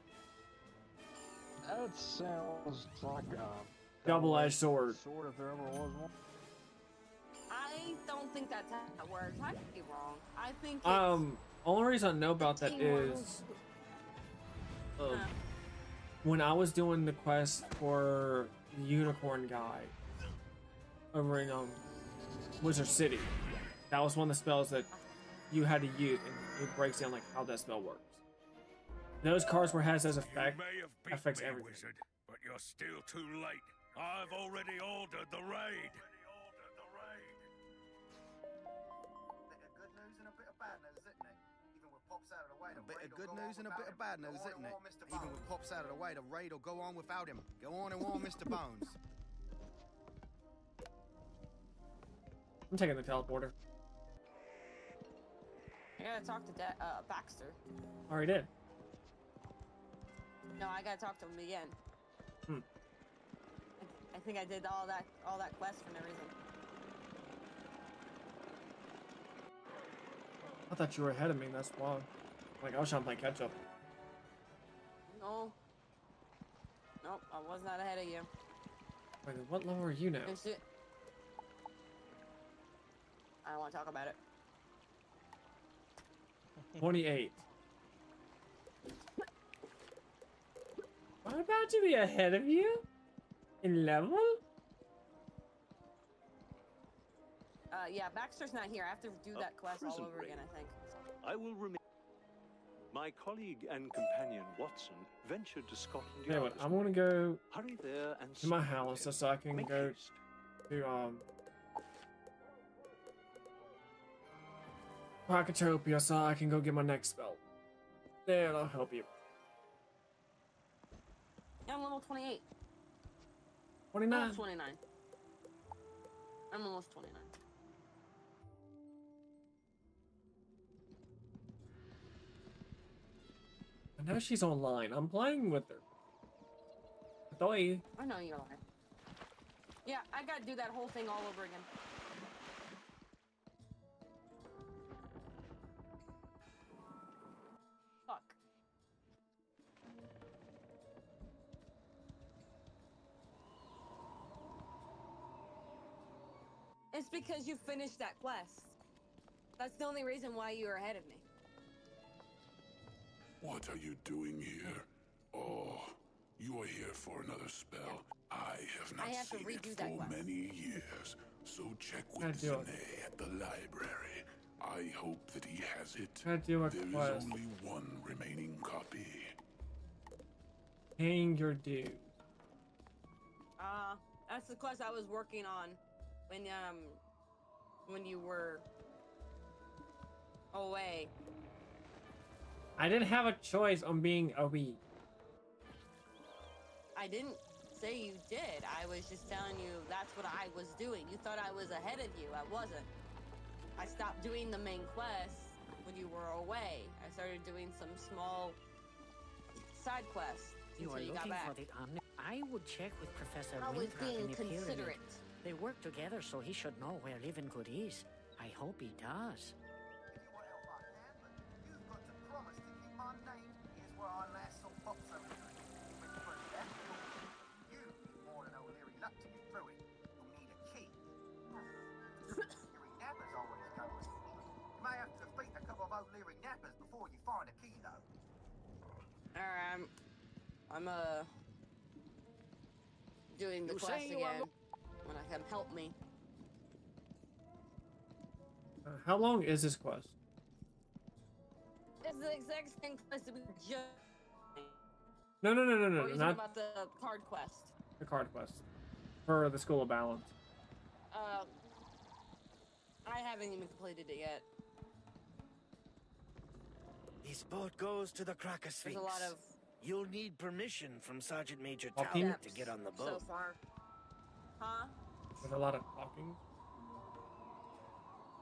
That sounds like a Double-edged sword. Sword if there ever was one. I don't think that's how it works. I could be wrong. I think Only reason I know about that is when I was doing the quest for the unicorn guy over in Wizard City. That was one of the spells that you had to use, and it breaks down like how that spell works. Those cards where it has as effect affects everything. Wizard, but you're still too late. I've already ordered the raid. A bit of good news and a bit of bad news, isn't it? Even with Pops out of the way, the raid will go on without him. Go on and warn Mr. Bones. I'm taking the teleporter. I gotta talk to Baxter. Already did. No, I gotta talk to him again. I think I did all that quest for no reason. I thought you were ahead of me. That's why. Like I was trying to play catch up. No. Nope, I was not ahead of you. Wait, what level are you now? I don't want to talk about it. 28. I'm about to be ahead of you? In level? Yeah, Baxter's not here. I have to do that quest all over again, I think. I will remain. My colleague and companion Watson ventured to Scotland Yeah, Yard. but I'm gonna go Hurry there and to my speak with house him. so I can Make go haste. to Pocketopia so I can go get my next spell. Then I'll help you. Yeah, I'm level 28. 29. Almost 29. I'm almost 29. I know she's online. I'm playing with her. Doi. I know you're lying. Yeah, I gotta do that whole thing all over again. Fuck. It's because you finished that quest. That's the only reason why you're ahead of me. What are you doing here? Oh, you are here for another spell. I have not have to seen redo it that for quest. many years. So check Gotta with do it. Zane at the library. I hope that he has it. Gotta do a There is quest. only one remaining copy. Paying your dues. That's the quest I was working on when you were away. I didn't have a choice on being a wee. I didn't say you did. I was just telling you that's what I was doing. You thought I was ahead of you. I wasn't. I stopped doing the main quest when you were away. I started doing some small side quests You are until you got looking back. for the Omni. I would check with Professor I was Winthrop in being the pyramid. considerate. They work together, so he should know where Livingood is. I hope he does. If you want help, I can, but you've got to promise to keep my name. Here's where I last saw Pops over there. When you first left, you need more than O'Leary luck to get through it. You'll need a key. O'Leary Napper's always come with me. You may have to defeat a couple of O'Leary Nappers before you find a key, though. Alright, I'm doing the You quest say you are again. When I come help me. How long is this quest? It's the exact same quest that we just. No, Or are you talking not about the card quest? the card quest. For the School of Balance. I haven't even completed it yet. This boat goes to the Cracker There's Sphinx. a lot of You'll need permission from Sergeant Major Talking? Talbot to get on the so boat. far. Huh? There's a lot of talking.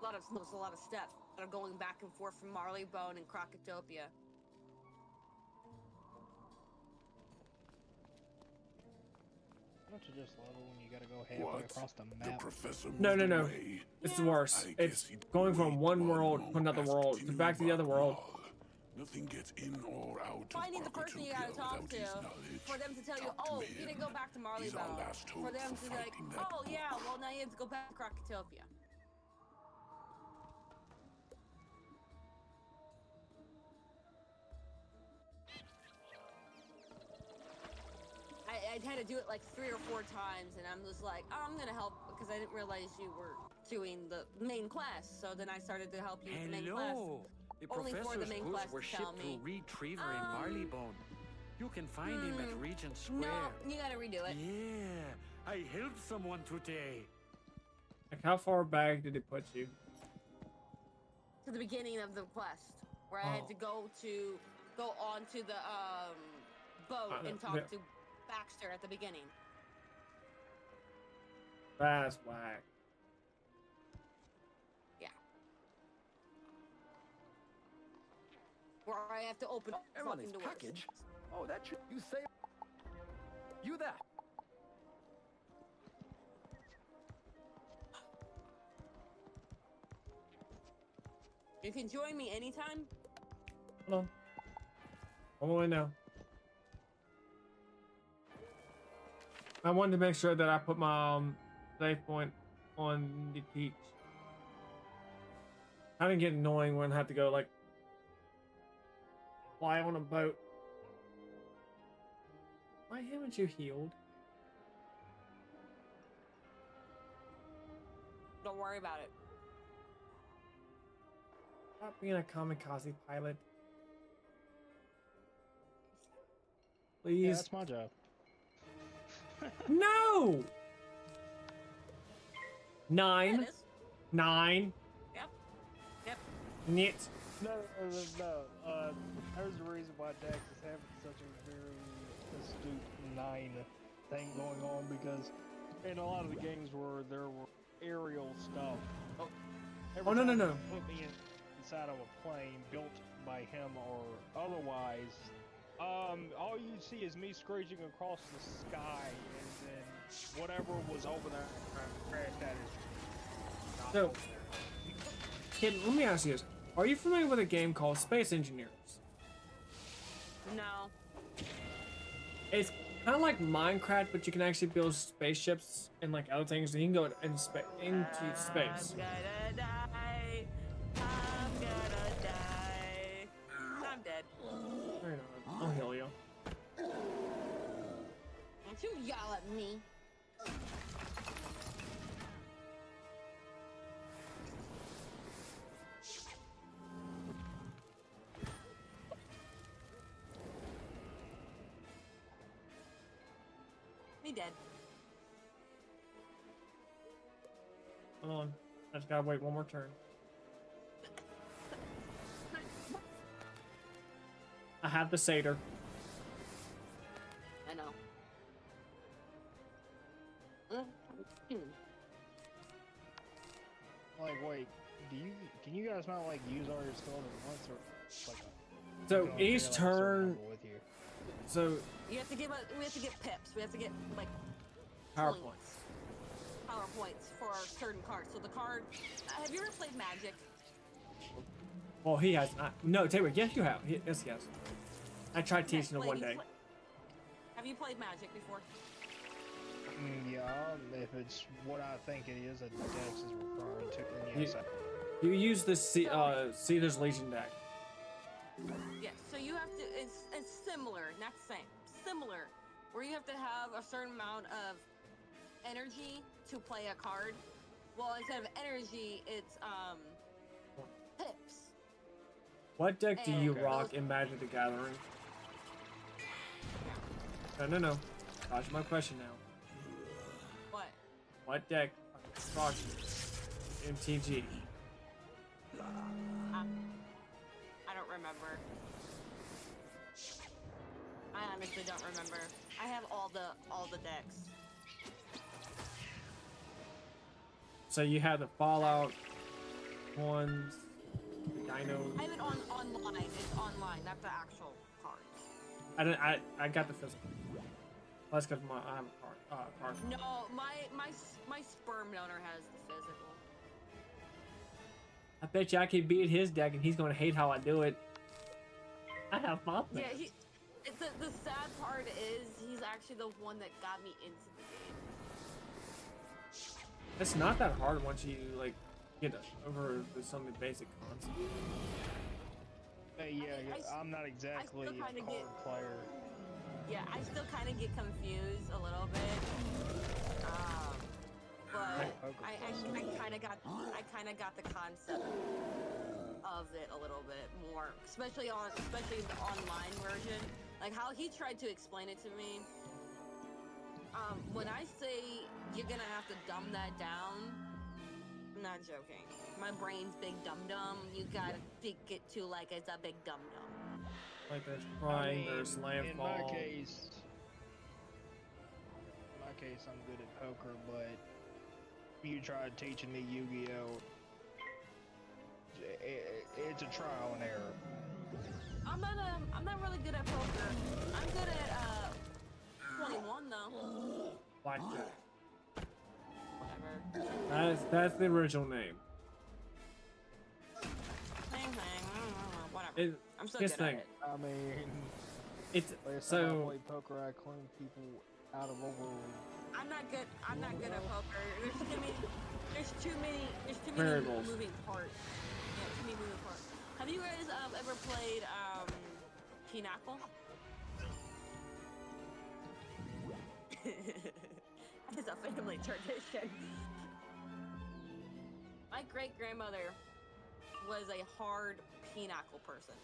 There's a lot of steps that are going back and forth from Marleybone and Crocotopia. Don't you just love it when you gotta go halfway What? across the The map? professor No, moved no. away. It's worse. I It's guess he'd going from wait one while world to Mom another asked world to Timmy back to the other about world. Law. Nothing gets in or out Finding of the person you gotta Crocotopia talk without to his knowledge. for them to tell you, Talk to oh, him. you didn't go back to He's our Marleybone. last For hope them for to be like, fighting that oh yeah, book. well now you have to go back to Crocotopia. I had to do it like 3 or 4 times, and I'm just like, oh, I'm gonna help because I didn't realize you were doing the main quest. So then I started to help you with the main quest. Hello! The Only for the professor's main goods quest were to tell shipped me. to Retriever in Marleybone. You can find him at Regent Square. No, you gotta redo it. Yeah, I helped someone today. Like, how far back did it put you? To the beginning of the quest, where I had to go on to the boat and talk to Baxter at the beginning. That's whack. Yeah. Where I have to open fucking doors. package? Oh, that should you say. You that. You can join me anytime. Hold on. I'm away now. I wanted to make sure that I put my save point on the teach. I didn't get annoying when I have to go like fly on a boat. Why haven't you healed? Don't worry about it. Stop being a kamikaze pilot. Please. Yeah, that's my job. No! Yeah, 9. it is. 9. Yep. Knit. No. There's a reason why Dax is having such a very astute 9 thing going on, because in a lot of the games where there were aerial stuff, every no. time you put me inside of a plane built by him or otherwise, all you see is me screeching across the sky, and then whatever was over there crashed at his. So, kid, let me ask you this. Are you familiar with a game called Space Engineers? No. It's kind of like Minecraft, but you can actually build spaceships and like other things, and you can go into space. I'm gonna die. I'm gonna die. I'm dead. Very nice. I'll heal you. Don't you yell at me. Me dead. Hold on. I just gotta wait one more turn. I have the satyr. I know. Like, wait, can you guys not like use all your skills at once, or like? So you know, each like, turn. circle with you? So You have to give we have to get pips. We have to get like PowerPoints. PowerPoints for our certain cards. So the card. Have you ever played Magic? Well, he has not. No, Taylor. Yes, you have. Yes, he has. I tried teaching him one day. Have you played Magic before? Yeah, if it's what I think it is that Dex is referring to, then yes. You use the Caesar's Legion deck. Yes. So you have to. It's similar, not the same. Similar, where you have to have a certain amount of energy to play a card. Well, instead of energy, it's pips. What deck do you And rock those- in Magic the Gathering? No. Dodge my question now. What? What deck rock you? MTG. I don't remember. I honestly don't remember. I have all the decks. So you have the Fallout ones, the Dino. I have it online. It's online, not the actual cards. I got the physical. That's because I have a card. No, my sperm donor has the physical. I bet you I can beat his deck, and he's gonna hate how I do it. I have nothing. Yeah, the sad part is he's actually the one that got me into the game. It's not that hard once you like get over some of the basic concepts. Hey, I'm not exactly a card player. Yeah, I still kind of get confused a little bit. But I kind of got the concept of it a little bit more, especially the online version. Like how he tried to explain it to me. When I say you're gonna have to dumb that down, I'm not joking. My brain's big dum-dum. You gotta think it to like it's a big dum-dum. Like there's Prime, there's Landfall. In my case, I'm good at poker, but you tried teaching me Yu-Gi-Oh! It's a trial and error. I'm not really good at poker. I'm good at 21 though. Blackjack. Whatever. That's the original name. Same thing. Whatever. I'm so good at it. I mean, it's last so. time I played poker, I cleaned people out of over. I'm not good at poker. There's too many Variables. moving parts. Yeah, too many moving parts. Have you guys ever played Pinochle? It's a family tradition. My great-grandmother was a hard Pinochle person.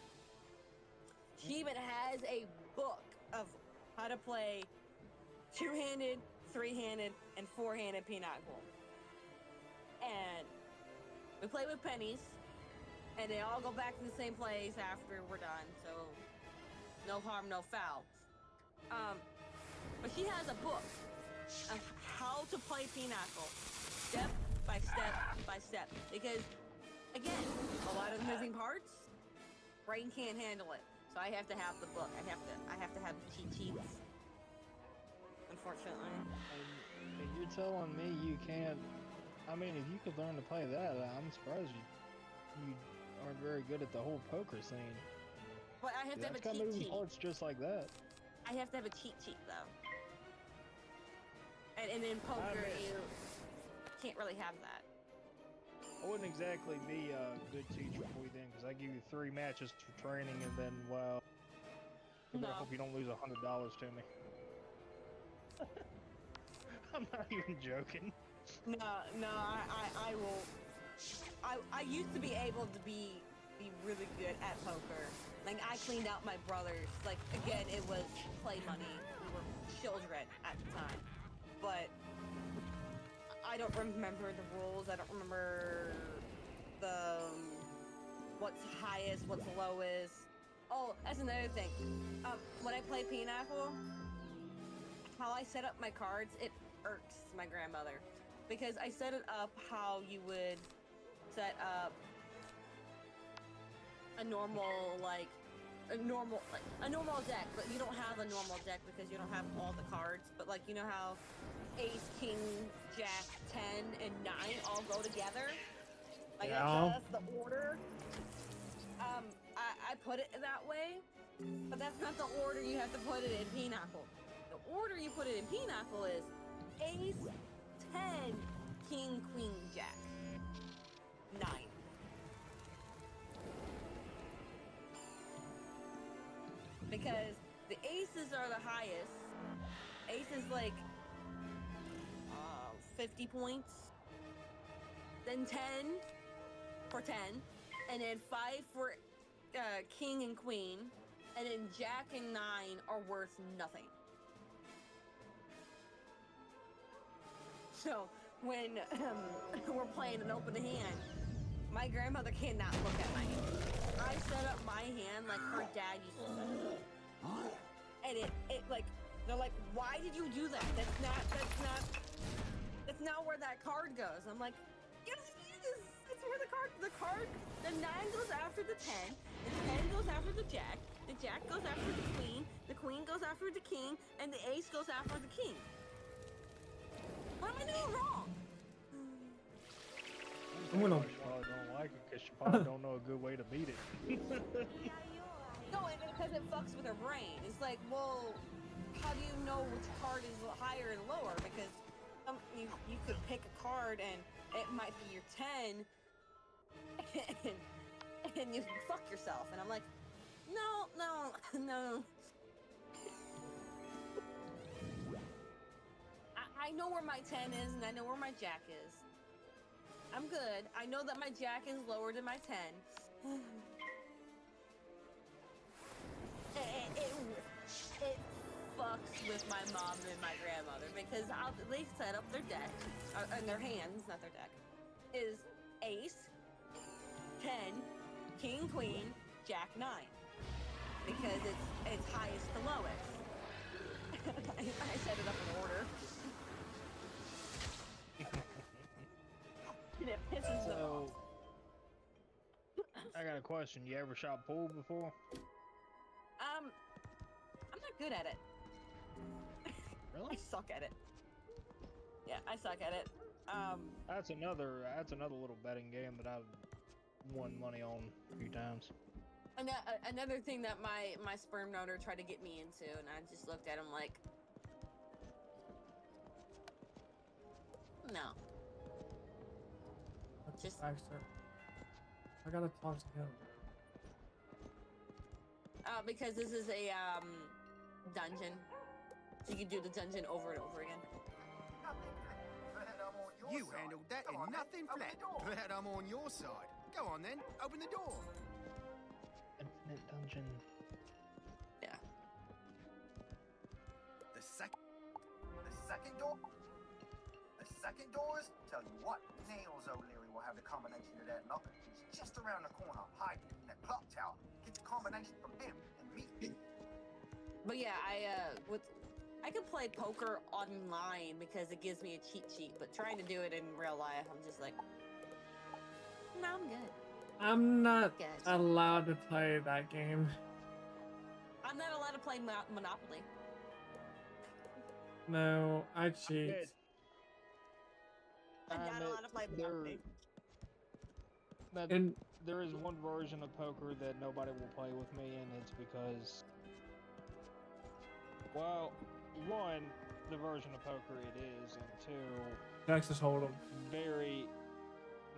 She even has a book of how to play two-handed, three-handed, and four-handed Pinochle. And we play with pennies, and they all go back to the same place after we're done, so no harm, no foul. But she has a book of how to play Pinochle, step by step by step. Because, again, a lot of moving parts, brain can't handle it. So I have to have the book. I have to have the cheat sheets. Unfortunately. And you're telling me you can't. I mean, if you could learn to play that, I'm surprised you aren't very good at the whole poker scene. But I have to have a cheat moving sheet. parts just like that. I have to have a cheat sheet though. And in poker, you can't really have that. I wouldn't exactly be a good teacher for you then, because I give you 3 matches for training, and then, well, No. I hope you don't lose $100 to me. I'm not even joking. No, I will. I used to be able to be really good at poker. Like I cleaned out my brothers. Like again, it was play money. We were children at the time, but I don't remember the rules. I don't remember the what's highest, what's lowest. Oh, that's another thing. When I play Pinochle, how I set up my cards, it irks my grandmother. Because I set it up how you would set up a normal deck, but you don't have a normal deck because you don't have all the cards. But like you know how Ace, King, Jack, 10, and 9 all go together? Like that's the order. I put it that way, but that's not the order you have to put it in Pinochle. The order you put it in Pinochle is Ace, 10, King, Queen, Jack, 9. Because the aces are the highest. Ace is like 50 points. Then 10 for 10. And then 5 for King and Queen. And then Jack and 9 are worth nothing. So when we're playing an open hand, my grandmother cannot look at my hand. I set up my hand like her dad used to set it up. And it like, they're like, why did you do that? That's not where that card goes. I'm like, it's where the 9 goes after the 10, the 10 goes after the jack goes after the queen goes after the king, and the ace goes after the king. What am I doing wrong? I'm gonna. She probably don't like it because she probably don't know a good way to beat it. No, because it fucks with her brain. It's like, well, how do you know which card is higher and lower? Because you could pick a card and it might be your 10, and you fuck yourself. And I'm like, no. I know where my 10 is, and I know where my jack is. I'm good. I know that my jack is lower than my 10. It fucks with my mom and my grandmother because they set up their deck, and their hands, not their deck, is ace, 10, king, queen, jack, 9. Because it's highest to lowest. I set it up in order. And it pisses them off. I got a question. You ever shot pool before? I'm not good at it. Really? I suck at it. Yeah, I suck at it. That's another little betting game that I've won money on a few times. Another thing that my sperm donor tried to get me into, and I just looked at him like, no. Just Baxter. I gotta talk to him. Because this is a dungeon, so you can do the dungeon over and over again. You handled that and nothing flat. Glad I'm on your side. Go on then, open the door. Infinite dungeon. Yeah. The second door? The second doors? Tell you what, Nails O'Leary will have the combination of that locker. He's just around the corner, hiding in that clock tower. Get the combination from him and me. But yeah, I can play poker online because it gives me a cheat sheet, but trying to do it in real life, I'm just like, no, I'm good. I'm not allowed to play that game. I'm not allowed to play Monopoly. No, I cheat. I'm not allowed to play Monopoly. And there is one version of poker that nobody will play with me, and it's because, well, one, the version of poker it is, and two, Texas Hold'em.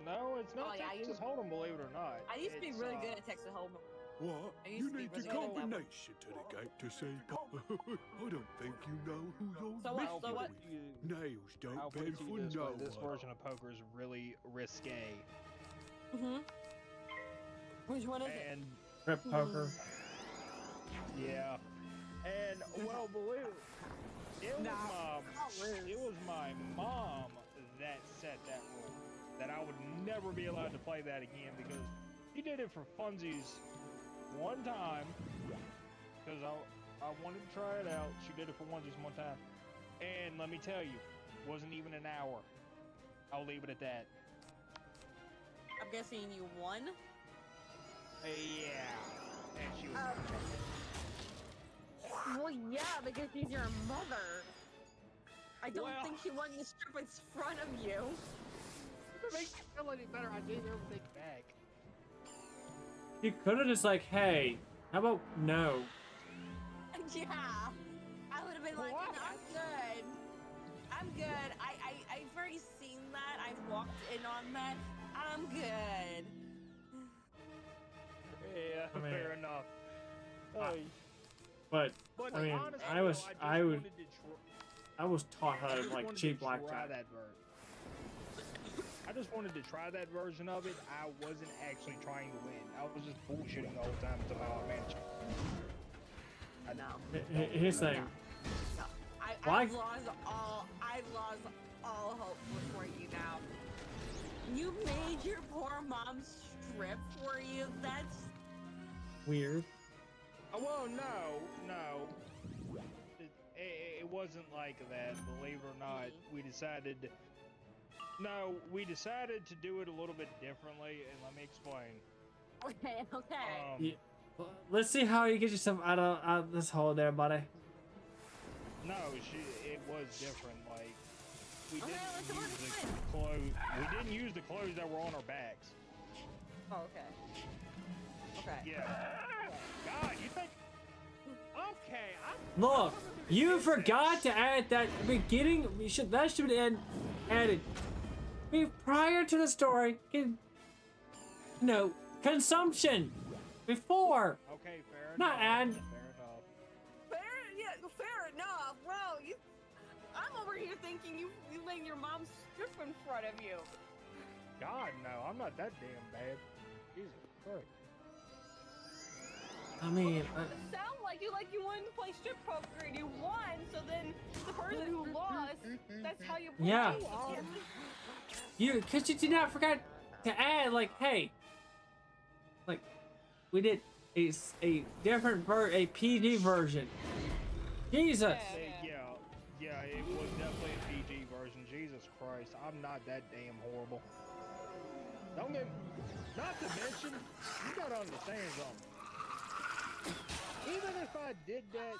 No, it's not Texas Hold'em, believe it or not. I used to be really good at Texas Hold'em. What? You need the combination to the game to say I don't think you know who you're So what? Nails don't I'll pay put it to for you this way, no this one. version of poker is really risque. Which one is and Rip poker. Yeah. And well, believe it was my mom that set that rule that I would never be allowed to play that again because he did it for funsies one time because I wanted to try it out. She did it for funsies one time, and let me tell you, it wasn't even an hour. I'll leave it at that. I'm guessing you won? Yeah. And she was well, yeah, because she's your mother. I don't think she won the strip in front of you. To make you feel any better, I gave everything back. You could have just like, hey, how about no? Yeah. I would have been like, no, I'm good. I'm good. I've already seen that. I've walked in on that. I'm good. Yeah, I mean, fair enough. But I mean, honestly, I was taught how to like cheat blackjack. I just wanted to try that version of it. I wasn't actually trying to win. I was just bullshitting the whole time until I managed. Here's the thing. I've lost all hope for you now. You made your poor mom strip for you. That's Weird. Well, no. It wasn't like that. Believe it or not, we decided. No, we decided to do it a little bit differently, and let me explain. okay. Yeah. Well, let's see how you get yourself out of this hole there, buddy. No, it was different. Like we Okay, let's didn't go use on the clothes. We didn't use the clothes that were on our backs. Oh, okay. Okay. Yeah. God, you think? Okay, Look, you forgot to add that beginning. That should be added prior to the story. Consumption before. Okay, fair enough. Not add. Fair enough. Well, I'm over here thinking you letting your mom strip in front of you. God, no, I'm not that damn bad. Jesus Christ. I mean, It sounded like you wanted to play strip poker and you won. So then the person who lost, that's how you play. Yeah. Because you did not forget to add, like, hey, like, we did a different a PG version. Jesus. Yeah, it was definitely a PG version. Jesus Christ, I'm not that damn horrible. Not to mention, you gotta understand something. Even if I did that,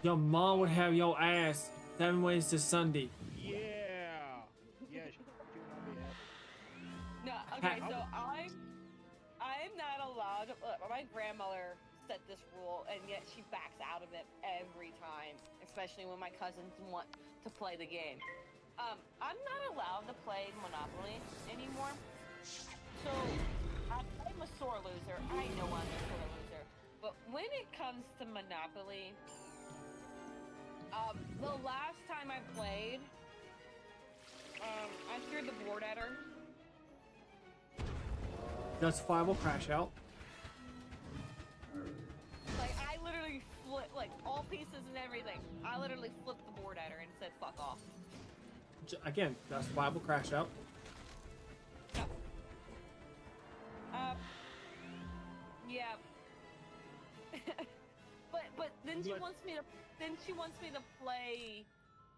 Your mom would have your ass 7 ways to Sunday. yeah. No, okay, so I'm not allowed to, my grandmother set this rule, and yet she backs out of it every time, especially when my cousins want to play the game. I'm not allowed to play Monopoly anymore, so I'm a sore loser. I know I'm a sore loser, but when it comes to Monopoly, the last time I played, I threw the board at her. Justifiable crash out. Like, I literally flipped, like, all pieces and everything. I literally flipped the board at her and said, fuck off. Again, justifiable crash out. Yeah. but then she wants me to play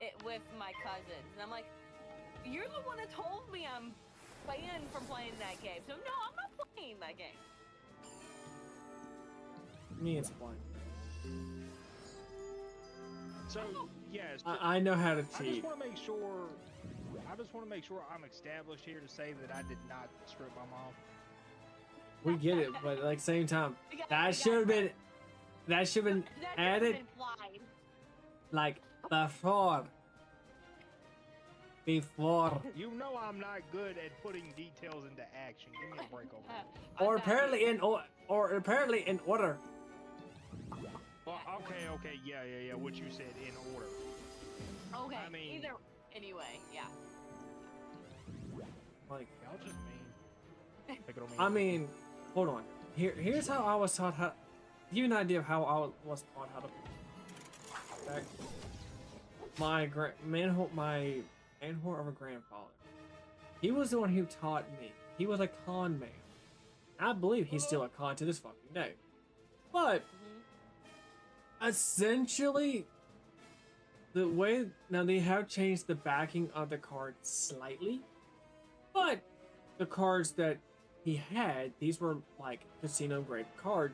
it with my cousins. And I'm like, you're the one that told me I'm banned from playing that game. So no, I'm not playing that game. Me and Spline. So yes, I know how to cheat. I just want to make sure I'm established here to say that I did not strip my mom. We get it, but like same time, that should have been added like before. You know I'm not good at putting details into action. Give me a break over here. Or apparently in order. Well, okay, yeah. What you said in order. Okay. I mean, anyway, yeah. Like, y'all just mean. Take it on me. I mean, hold on. Here's how I was taught how. Give you an idea of how I was taught how to. Okay. My manhole of a grandfather. He was the one who taught me. He was a con man. I believe he's still a con to this fucking day. But essentially, the way now they have changed the backing of the card slightly, but the cards that he had, these were like casino grade card,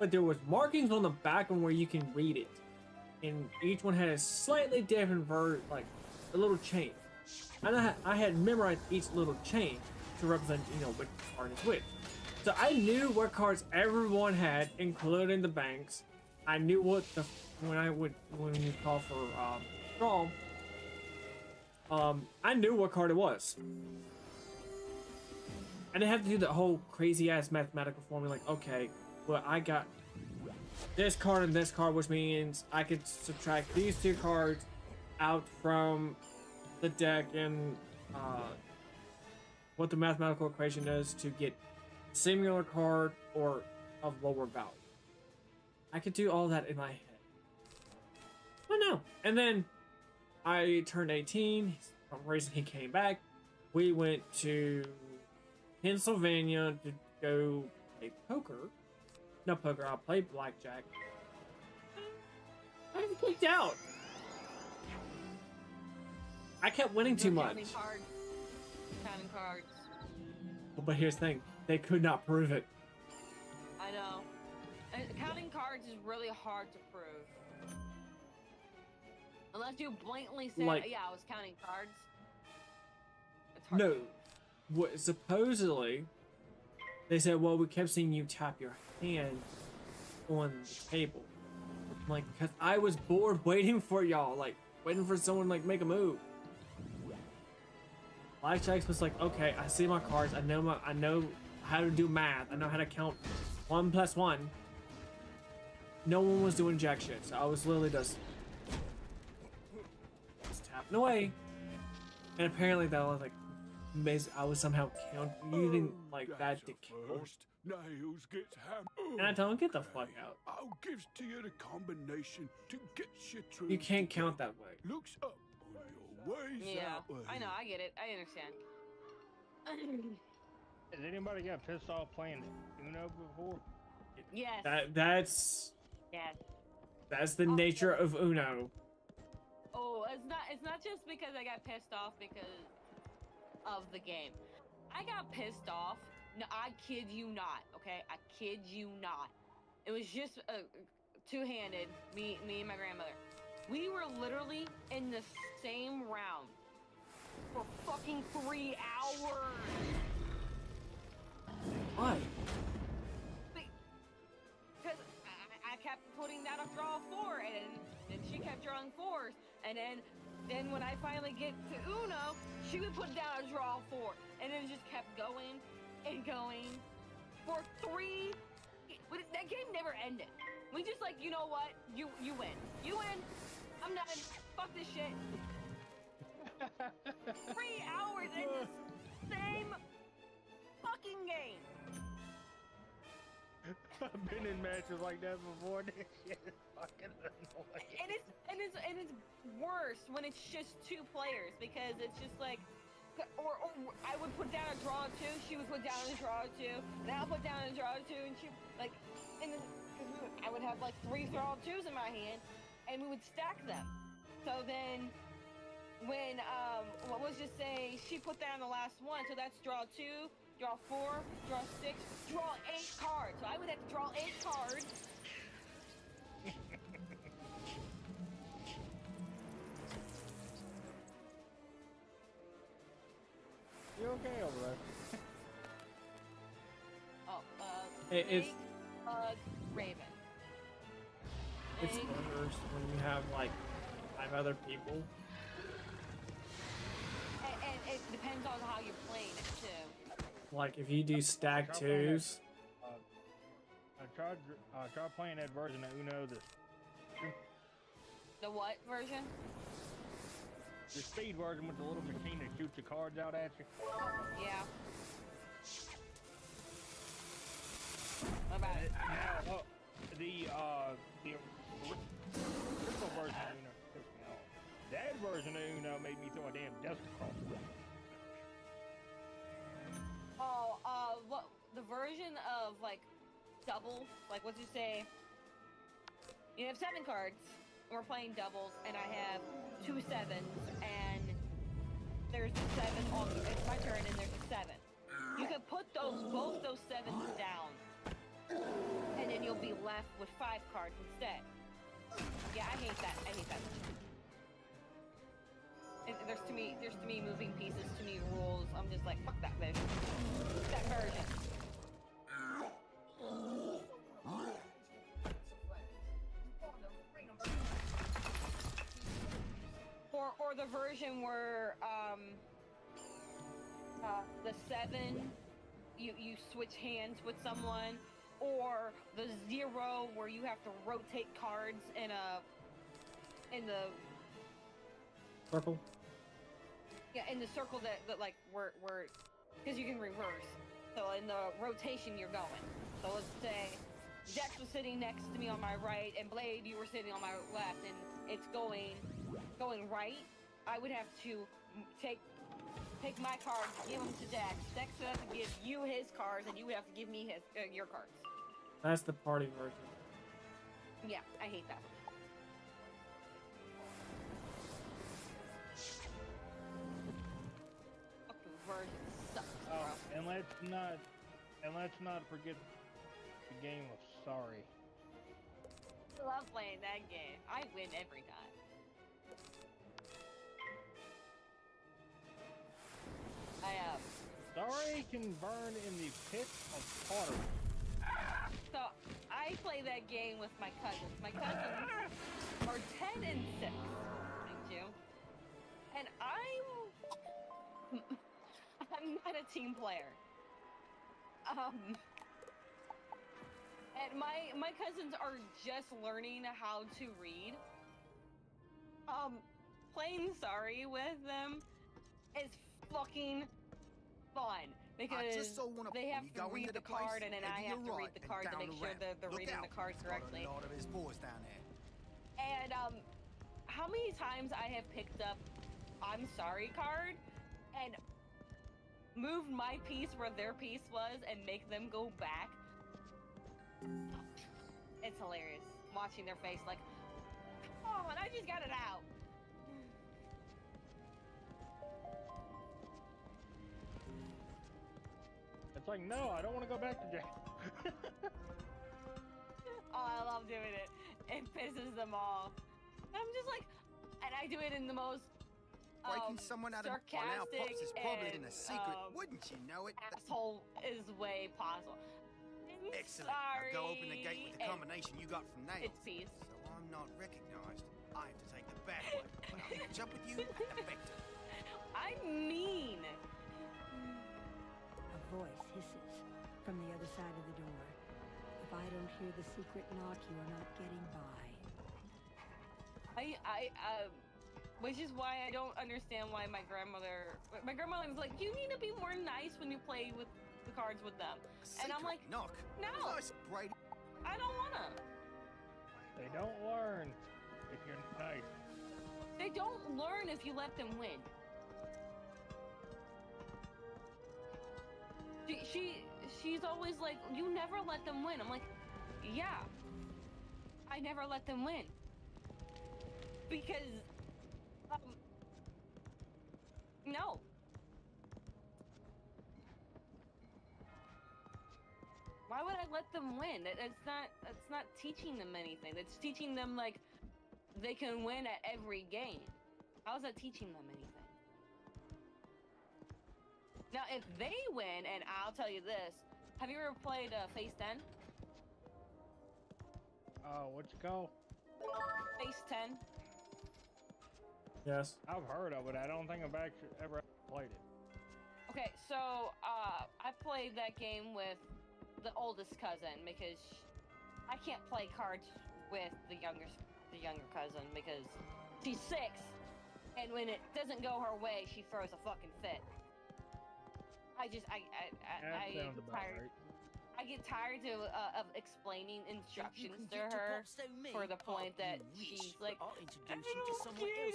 but there was markings on the back of where you can read it, and each one had a slightly different like a little chain. And I had memorized each little chain to represent, which card is which. So I knew what cards everyone had, including the banks. I knew what when you call for draw. I knew what card it was. I didn't have to do the whole crazy ass mathematical formula. Like, okay, well I got this card and this card, which means I could subtract these two cards out from the deck and what the mathematical equation is to get a similar card or of lower value. I could do all that in my head. But no. And then I turned 18. some reason he came back. We went to Pennsylvania to go play poker. No poker, I'll play blackjack. I got kicked out. I kept winning too much. Counting cards. But here's the thing, they could not prove it. I know. And counting cards is really hard to prove. Unless you blatantly say, Like- yeah, I was counting cards. It's hard No. to prove. What supposedly they said, well, we kept seeing you tap your hand on the table. I'm like, because I was bored waiting for y'all, like waiting for someone like make a move. Blackjack's was like, okay, I see my cards, I know how to do math, I know how to count 1 + 1. No one was doing jack shit, so I was literally just tapping away. And apparently that was like I was somehow using like that to count. First, Nails gets hammered. And I told him, get the fuck out. I'll gives to you the combination to get you through. You can't count that way. Looks up on your ways Yeah, out way. I know, I get it. I understand. Has anybody got pissed off playing Uno before? Yes. Yes. That's the nature of Uno. Oh, it's not just because I got pissed off because of the game. I got pissed off. No, I kid you not. Okay, I kid you not. It was just two-handed. Me and my grandmother. We were literally in the same round for fucking 3 hours. Why? Because I kept putting down a draw 4, and then she kept drawing 4s, and then when I finally get to Uno, she would put down a draw 4, and then it just kept going and going for 3. But that game never ended. We just like, you know what? You win. You win. I'm done. Fuck this shit. 3 hours in the same fucking game. I've been in matches like that before. This shit is fucking annoying. And it's worse when it's just 2 players, because it's just like, or I would put down a draw 2, she would put down a draw 2, and I'll put down a draw 2, and she like, and then I would have like 3 draw 2s in my hand, and we would stack them. So then, when what was just say she put down the last one, so that's draw 2. Draw 4, draw 6, draw 8 cards. So I would have to draw 8 cards. You okay over there? Oh, It's snake, raven. it's Snake. worse when you have like 5 other people. And it depends on how you're playing it too. Like if you do stack 2s. I tried playing that version of Uno. The what version? The speed version with the little machine that shoots the cards out at you. Yeah. What about it? Now, the original version of Uno pissed me off. That version of Uno made me throw a damn desk across the room. Oh, what the version of like double? Like what'd you say? You have 7 cards. We're playing doubles, and I have 2 7s, and there's a 7 on. It's my turn, and there's a 7. You can put both those 7s down, and then you'll be left with 5 cards instead. Yeah, I hate that. I hate that. There's too many moving pieces, too many rules. I'm just like, fuck that version. That version. Or the version where the 7 you switch hands with someone, or the 0 where you have to rotate cards in the Circle? Yeah, in the circle that like where because you can reverse. So in the rotation you're going. So let's say Dex was sitting next to me on my right, and Blade, you were sitting on my left, and it's going right. I would have to take my cards, give them to Dex. Dex would have to give you his cards, and you would have to give me his your cards. That's the party version. Yeah, I hate that. Fucking version sucks, bro. Oh, and let's not forget the game of Sorry. I love playing that game. I win every time. Sorry can burn in the pit of pottery. So I play that game with my cousins. My cousins are 10 and 6. Thank you. And I'm not a team player. And my cousins are just learning how to read. Playing Sorry with them is fucking fun because they have to read the card and then I have to read the card to make sure that they're reading the card correctly. And how many times I have picked up I'm Sorry card and moved my piece where their piece was and make them go back. It's hilarious watching their face like, oh, and I just got it out. It's like, no, I don't want to go back to jail. Oh, I love doing it. It pisses them off. I'm just like, and I do it in the most breaking someone out of our pops is probably in a secret, wouldn't you know it? Asshole is way possible. Excellent. Now go open the gate with the combination you got from Nails. So I'm not recognized. I have to take the back way. But I'll catch up with you at the vector. I'm mean. A voice hisses from the other side of the door. If I don't hear the secret knock, you are not getting by. Which is why I don't understand why my grandmother was like, you need to be more nice when you play with the cards with them. And I'm like, knock. No, I don't wanna. They don't learn if you're nice. They don't learn if you let them win. She's always like, you never let them win. I'm like, yeah, I never let them win. Because, no. Why would I let them win? It's not teaching them anything. It's teaching them, like, they can win at every game. How is that teaching them anything? Now, if they win, and I'll tell you this, have you ever played Phase 10? What's it called? Phase 10? Yes. I've heard of it. I don't think I've actually ever played it. Okay, so I played that game with the oldest cousin because I can't play cards with the younger cousin because she's 6, and when it doesn't go her way, she throws a fucking fit. I get tired. I get tired of explaining instructions to her for the point that she's like, I don't get it.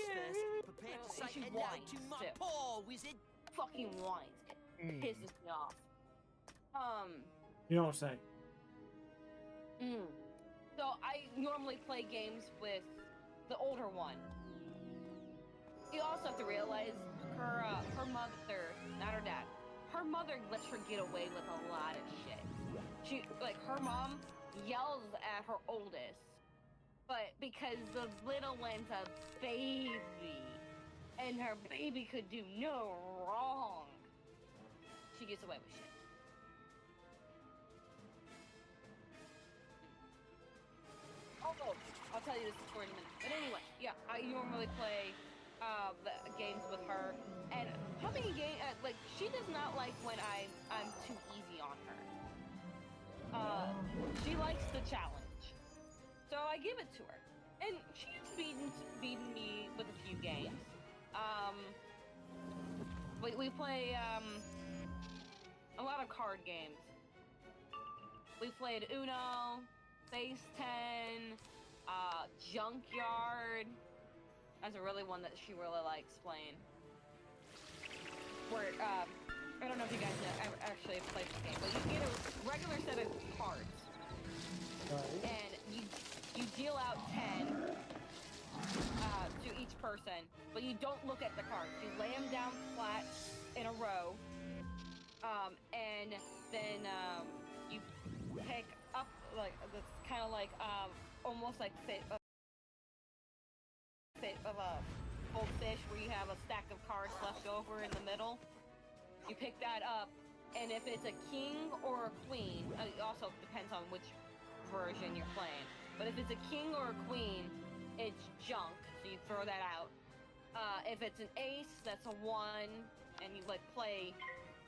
She whines too. Fucking whines. It pisses me off. You know what I'm saying? So I normally play games with the older one. You also have to realize her mother, not her dad. Her mother lets her get away with a lot of shit. Her mom yells at her oldest, but because the little one's a baby, and her baby could do no wrong, she gets away with shit. Oh, I'll tell you this story in a minute. But anyway, yeah, I normally play the games with her, and how many games? She does not like when I'm too easy on her. She likes the challenge, so I give it to her, and she's beaten me with a few games. We play a lot of card games. We played Uno, Phase 10, Junkyard. That's a really one that she really likes playing. where I don't know if you guys know, I actually have played this game, but you get a regular set of cards, and you deal out 10 to each person, but you don't look at the cards. You lay them down flat in a row, and then you pick up like that's kind of like almost like fit of a goldfish where you have a stack of cards left over in the middle. You pick that up, and if it's a king or a queen, it also depends on which version you're playing, but if it's a king or a queen, it's junk, so you throw that out. If it's an ace, that's a 1, and you like play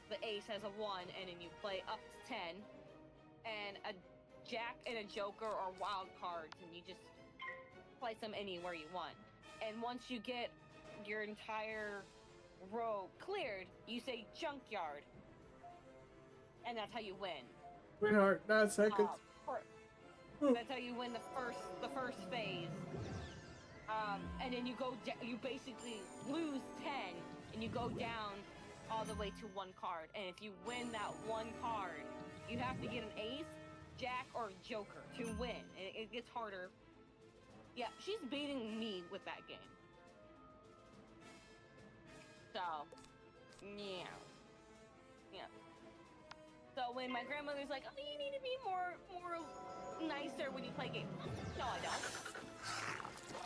the ace as a 1, and then you play up to 10, and a jack and a joker are wild cards, and you just place them anywhere you want. And once you get your entire row cleared, you say junkyard, and that's how you win. Sweetheart, 9 seconds. That's how you win the first phase. And then you basically lose 10, and you go down all the way to 1 card. And if you win that 1 card, you have to get an ace, jack, or joker to win. And it gets harder. Yeah, she's beating me with that game. So, yeah. So when my grandmother's like, "Oh, you need to be more nicer when you play games," no, I don't.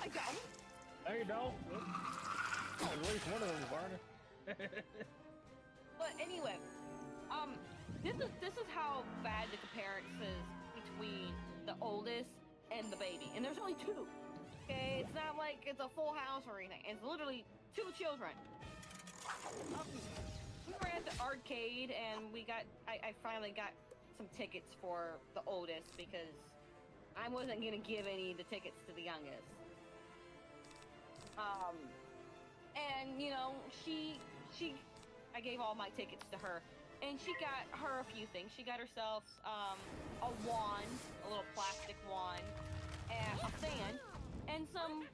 I don't. No, you don't. Oh, at least one of them, Barney. But anyway, this is how bad the comparison is between the oldest and the baby, and there's only 2. Okay, it's not like it's a full house or anything. It's literally 2 children. We were at the arcade, and I finally got some tickets for the oldest because I wasn't gonna give any of the tickets to the youngest. And you know, I gave all my tickets to her, and she got her a few things. She got herself a wand, a little plastic wand, and a fan, and some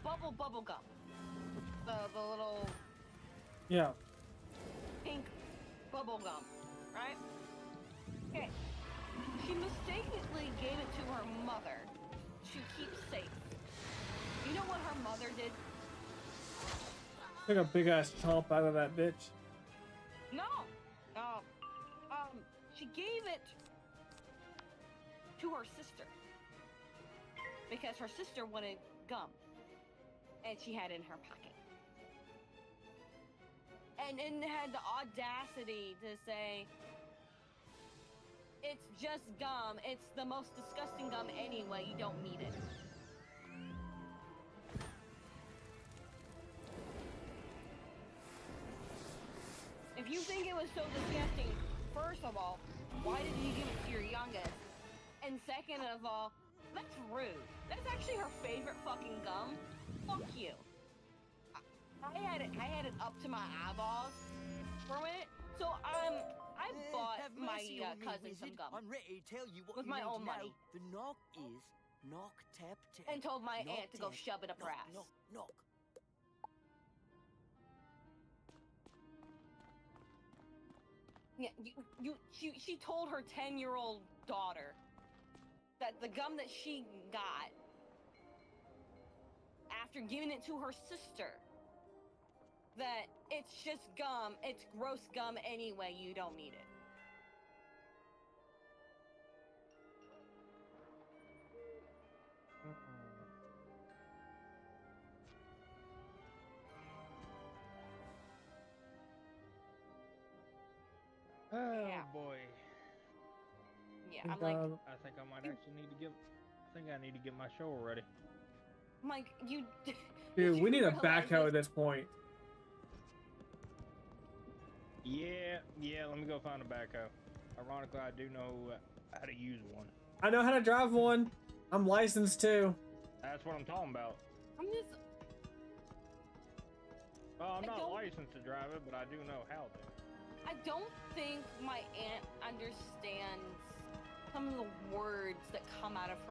bubble gum. The little pink bubble gum, right? Okay. She mistakenly gave it to her mother to keep safe. You know what her mother did? Took a big ass chomp out of that bitch. No. She gave it to her sister because her sister wanted gum, and she had it in her pocket. And then had the audacity to say, "It's just gum. It's the most disgusting gum anyway. You don't need it." If you think it was so disgusting, first of all, why did you give it to your youngest? And second of all, that's rude. That's actually her favorite fucking gum. Fuck you. I had it up to my eyeballs for a minute, so I bought my cousin some gum. I'm ready to tell you what with you my need own to money. know. The knock is knock, tap, tap. And told my knock, aunt to go tap, shove it up her knock, ass. Knock, knock. Yeah, she told her 10-year-old daughter that the gum that she got after giving it to her sister, that it's just gum, it's gross gum anyway, you don't need it. Oh Yeah. boy. Yeah, I'm like, I think I might actually need to I need to get my show ready. I'm like, you. Dude, we need a realize backhoe at this point. Yeah, let me go find a backhoe. Ironically, I do know how to use one. I know how to drive one. I'm licensed too. That's what I'm talking about. I'm just. Well, I'm I not don't- licensed to drive it, but I do know how to. I don't think my aunt understands some of the words that come out of her